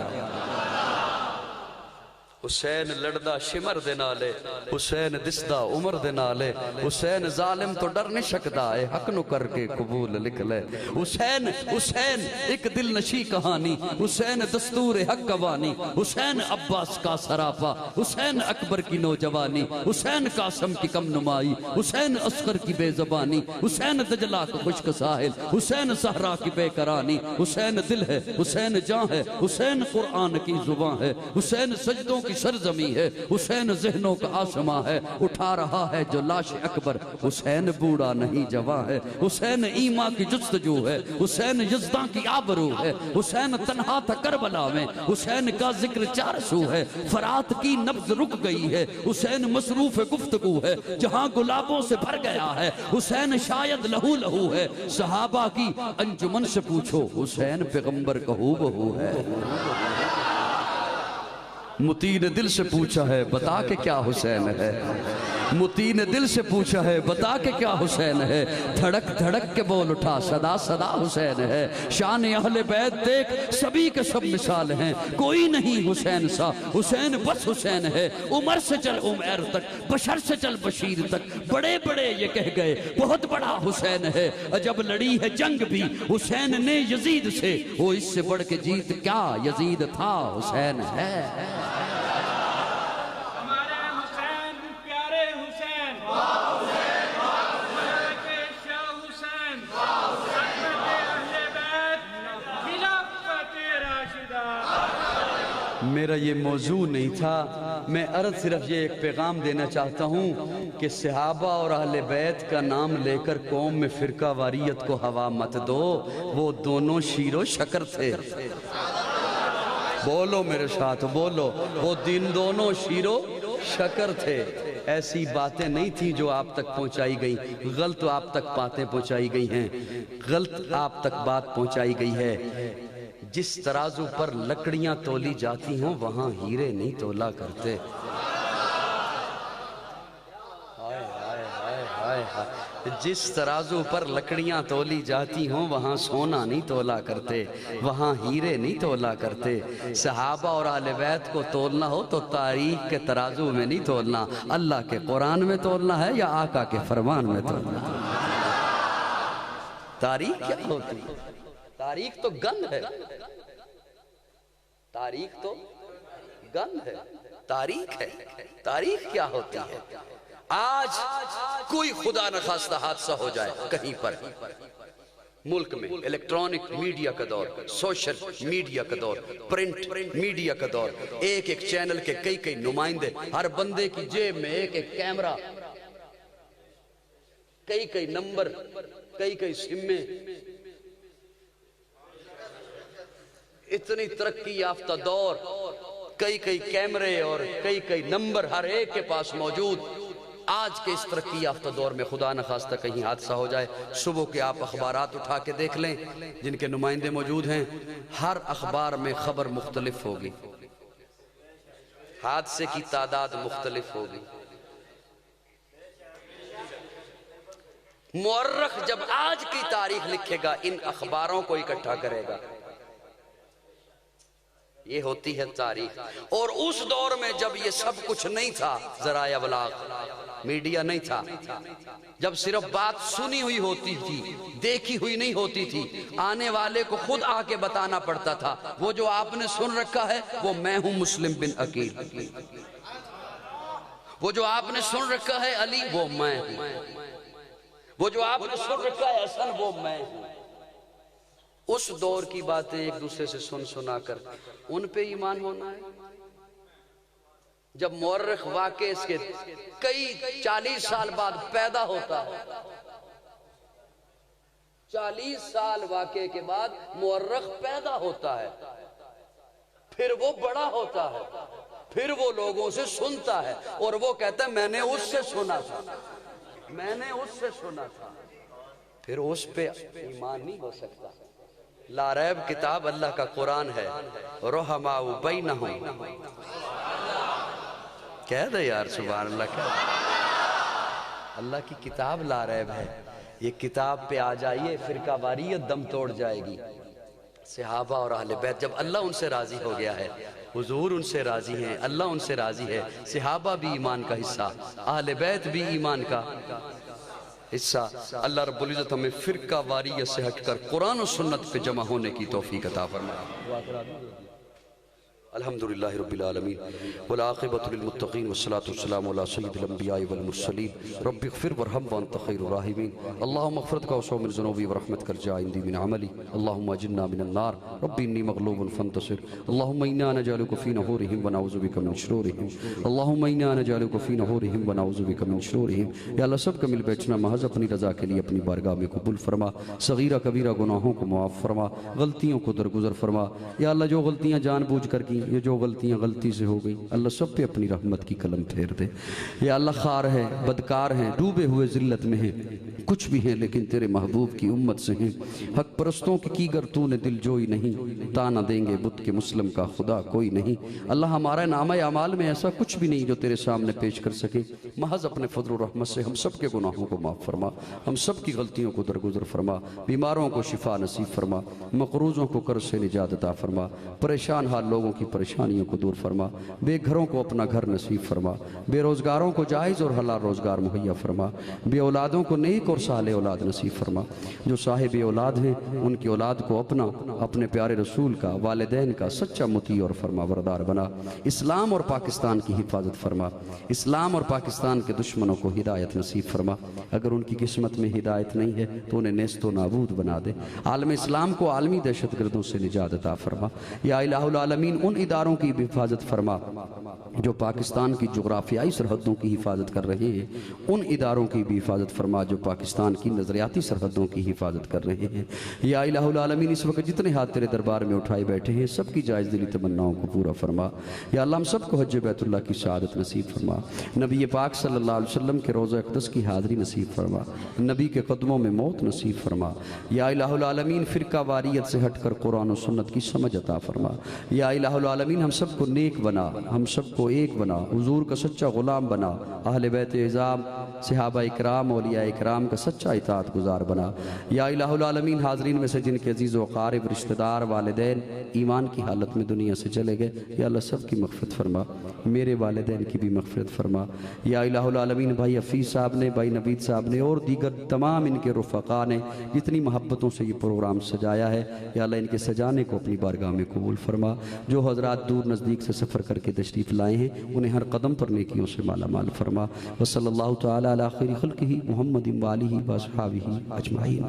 حسین لڑدا شمر دے نالے، حسین دسدا عمر دے نالے، حسین ظالم تو ڈر نہیں شکدا اے حق نو کر کے قبول لکھ لے۔ حسین حسین ایک دل نشی کہانی، حسین دستور حق قوانی، حسین عباس کا سراپا، حسین اکبر کی نوجوانی، حسین قاسم کی کم نمائی، حسین اصغر کی بے زبانی، حسین دجلہ کا خشک ساحل، حسین صحرا کی بے قرانی، حسین دل ہے، حسین جاں ہے، حسین قرآن کی زباں ہے، حسین سجدوں کی سرزمی ہے، حسین ذہنوں کا آسماں ہے، اٹھا رہا ہے جو لاش اکبر، حسین بوڑھا نہیں جواں ہے، حسین ایماں کی جستجو ہے، حسین یزداں کی آبرو ہے، حسین تنہا تھا کربلا میں، حسین کا ذکر چار سو ہے، فرات کی نبض رک گئی ہے، حسین مصروف گفتگو ہے، جہاں گلابوں سے بھر گیا ہے، حسین شاید لہو لہو ہے، صحابہ کی انجمن سے پوچھو حسین پیغمبر کا ہو بہو ہے۔ متی نے دل سے پوچھا ہے بتا کے کیا حسین ہے، متی نے دل سے پوچھا ہے بتا کے کیا حسین ہے، دھڑک دھڑک کے بول اٹھا صدا صدا حسین ہے۔ شان اہل بیت دیکھ سبھی کے سب مثال ہیں، کوئی نہیں حسین سا، حسین بس حسین ہے۔ عمر سے چل عمیر تک، بشر سے چل بشیر تک، بڑے بڑے یہ کہہ گئے بہت بڑا حسین ہے۔ جب لڑی ہے جنگ بھی حسین نے یزید سے، وہ اس سے بڑھ کے جیت کیا یزید تھا حسین ہے۔ میرا یہ موضوع نہیں تھا، میں عرض صرف یہ ایک پیغام دینا چاہتا ہوں کہ صحابہ اور اہل بیت کا نام لے کر قوم میں فرقہ واریت کو ہوا مت دو، وہ دونوں شیر و شکر تھے۔ بولو میرے ساتھ بولو، وہ دونوں شیر و شکر تھے۔ ایسی باتیں نہیں تھیں جو آپ تک پہنچائی گئی، غلط آپ تک باتیں پہنچائی گئی ہیں، غلط آپ تک بات پہنچائی گئی ہے۔ جس ترازو پر لکڑیاں تولی جاتی ہوں وہاں ہیرے نہیں تولا کرتے۔ جس ترازو پر لکڑیاں تولی جاتی ہوں وہاں سونا نہیں تولا کرتے، وہاں ہیرے نہیں تولا کرتے۔ صحابہ اور اہل بیت کو تولنا ہو تو تاریخ کے ترازو میں نہیں تولنا، اللہ کے قرآن میں تولنا ہے یا آقا کے فرمان میں تولنا ہے۔ تاریخ کیا ہوتی ہے؟ تاریخ تو گند ہے، تاریخ تو گند ہے، تاریخ ہے۔ تاریخ کیا ہوتی ہے؟ آج کوئی خدا نخواستہ حادثہ ہو جائے کہیں پر، ملک میں الیکٹرانک میڈیا کا دور، سوشل میڈیا کا دور، پرنٹ میڈیا کا دور، ایک ایک چینل کے کئی کئی نمائندے، ہر بندے کی جیب میں ایک ایک کیمرہ، کئی کئی نمبر، کئی کئی سمیں، اتنی ترقی یافتہ دور، کئی کئی کیمرے اور کئی کئی نمبر ہر ایک کے پاس موجود۔ آج کے اس ترقی یافتہ دور میں خدا نخواستہ کہیں حادثہ ہو جائے، صبح کے آپ اخبارات اٹھا کے دیکھ لیں جن کے نمائندے موجود ہیں، ہر اخبار میں خبر مختلف ہوگی، حادثے کی تعداد مختلف ہوگی۔ مورخ جب آج کی تاریخ لکھے گا ان اخباروں کو اکٹھا کرے گا، یہ ہوتی ہے تاریخ۔ اور اس دور میں جب یہ سب کچھ نہیں تھا، ذرائع ابلاغ میڈیا نہیں تھا، جب صرف بات سنی ہوئی ہوتی تھی، دیکھی ہوئی نہیں ہوتی تھی، آنے والے کو خود آ کے بتانا پڑتا تھا، وہ جو آپ نے سن رکھا ہے وہ میں ہوں مسلم بن عقیل، وہ جو آپ نے سن رکھا ہے علی وہ میں ہوں، وہ جو آپ نے سن رکھا ہے حسن وہ میں ہوں۔ اس دور کی باتیں ایک دوسرے سے سن سنا کر ان پہ ایمان ہونا ہے۔ جب مورخ واقع اس کے کئی 40 سال بعد پیدا ہوتا ہے، 40 سال واقعے کے بعد مورخ پیدا ہوتا ہے، پھر وہ بڑا ہوتا ہے، پھر وہ لوگوں سے سنتا ہے اور وہ کہتا ہے میں نے اس سے سنا تھا، میں نے اس سے سنا تھا، پھر اس پہ ایمان نہیں ہو سکتا۔ لا ریب کتاب اللہ کا قرآن ہے، رحماء بینہم، کہہ دے یار سبحان اللہ، کہہ اللہ کی کتاب لا ریب ہے، یہ کتاب پہ آ جائیے فرقہ واریت دم توڑ جائے گی۔ صحابہ اور اہل بیت جب اللہ ان سے راضی ہو گیا ہے حضور ان سے راضی ہیں، اللہ ان سے راضی ہے، صحابہ بھی ایمان کا حصہ، اہل بیت بھی ایمان کا حصہ۔ اللہ رب العزت ہمیں فرقہ واریت سے ہٹ کر قرآن و سنت پہ جمع ہونے کی توفیق عطا فرمائے۔ الحمدللہ رب العالمین والعاقبۃ للمتقین والصلاة والسلام علی سید الانبیاء والمرسلین رب اغفر ورحم وانت خیر الراحمین اللہم اغفرتک وسع من ذنوبی ورحمتک ارجع عندی من عملی اللہم اجرنا من النار رب انی مغلوب فانتصر اللہم انا نجعلک فی نحورہم ونعوذ بک من شرورہم اللہم انا نجعلک فی نحورہم ونعوذ بک من شرورہم۔ یا اللہ سب کا مل بیٹھنا محض اپنی رضا کے لیے اپنی بارگاہ میں قبول فرما، صغیرہ کبیرہ گناہوں کو معاف فرما، غلطیوں کو درگزر فرما۔ یا اللہ جو غلطیاں جان بوجھ کر کی، یہ جو غلطیاں غلطی سے ہو گئی، اللہ سب پہ اپنی رحمت کی قلم پھیر دے۔ یا اللہ خار ہیں، بدکار ہیں، ڈوبے ہوئے ذلت میں ہیں، کچھ بھی ہیں لیکن تیرے محبوب کی امت سے ہیں، حق پرستوں کی گر تو نے دل جوئی نہیں، تانا دیں گے بت کے مسلم کا خدا کوئی نہیں۔ اللہ ہمارا نامہ اعمال میں ایسا کچھ بھی نہیں جو تیرے سامنے پیش کر سکے، محض اپنے فضل و رحمت سے ہم سب کے گناہوں کو معاف فرما، ہم سب کی غلطیوں کو درگزر فرما، بیماروں کو شفا نصیب فرما، مقروضوں کو قرض سے نجات عطا فرما، پریشان حال لوگوں کی پریشانیوں کو دور فرما، بے گھروں کو اپنا گھر نصیب فرما، بے روزگاروں کو جائز اور حلال روزگار مہیا فرما، بے اولادوں کو نیک اور صالح اولاد نصیب فرما، جو صاحب اولاد ہیں ان کی اولاد کو اپنے پیارے رسول کا، والدین کا سچا مطیع اور فرما بردار بنا، اسلام اور پاکستان کی حفاظت فرما، اسلام اور پاکستان کے دشمنوں کو ہدایت نصیب فرما، اگر ان کی قسمت میں ہدایت نہیں ہے تو انہیں نیست و نابود بنا دے، عالم اسلام کو عالمی دہشت گردوں سے نجات عطا فرما۔ یا الہ العالمین ان اداروں کی بھی حفاظت فرما جو پاکستان کی جغرافیائی سرحدوں کی حفاظت کر رہے ہیں، ان اداروں کی بھی حفاظت فرما جو پاکستان کی نظریاتی سرحدوں کی حفاظت کر رہے ہیں۔ یا الہ العالمین اس وقت جتنے ہاتھ تیرے دربار میں اٹھائے بیٹھے ہیں سب کی جائز دلی تمناؤں کو پورا فرما۔ یا اللہ ہم سب کو حج بیت اللہ کی سعادت نصیب فرما، نبی پاک صلی اللہ علیہ وسلم کے روضہ اقدس کی حاضری نصیب فرما، نبی کے قدموں میں موت نصیب فرما۔ یا الہ العالمین فرقہ واریت سے ہٹ کر قرآن و سنت کی سمجھ عطا فرما۔ یا الہ العالمین ہم سب کو نیک بنا، ہم سب کو ایک بنا، حضور کا سچا غلام بنا، اہل بیت اعظام، صحابہ اکرام، اولیاء اکرام کا سچا اطاعت گزار بنا۔ یا الہ العالمین حاضرین میں سے جن کے عزیز و اقارب، رشتہ دار، والدین ایمان کی حالت میں دنیا سے چلے گئے، یا اللہ سب کی مغفرت فرما، میرے والدین کی بھی مغفرت فرما۔ یا الہ العالمین بھائی حفیظ صاحب نے، بھائی نوید صاحب نے اور دیگر تمام ان کے رفقا نے جتنی محبتوں سے یہ پروگرام سجایا ہے، یا اللہ ان کے سجانے کو اپنی بارگاہ میں قبول فرما۔ جو حضرات دور نزدیک سے سفر کر کے تشریف لائے ہیں انہیں ہر قدم پر نیکیوں سے مالا مال فرما۔ وصلی اللہ تعالی علی خیر خلقہ محمد و آلہ و اصحابہ اجمعین۔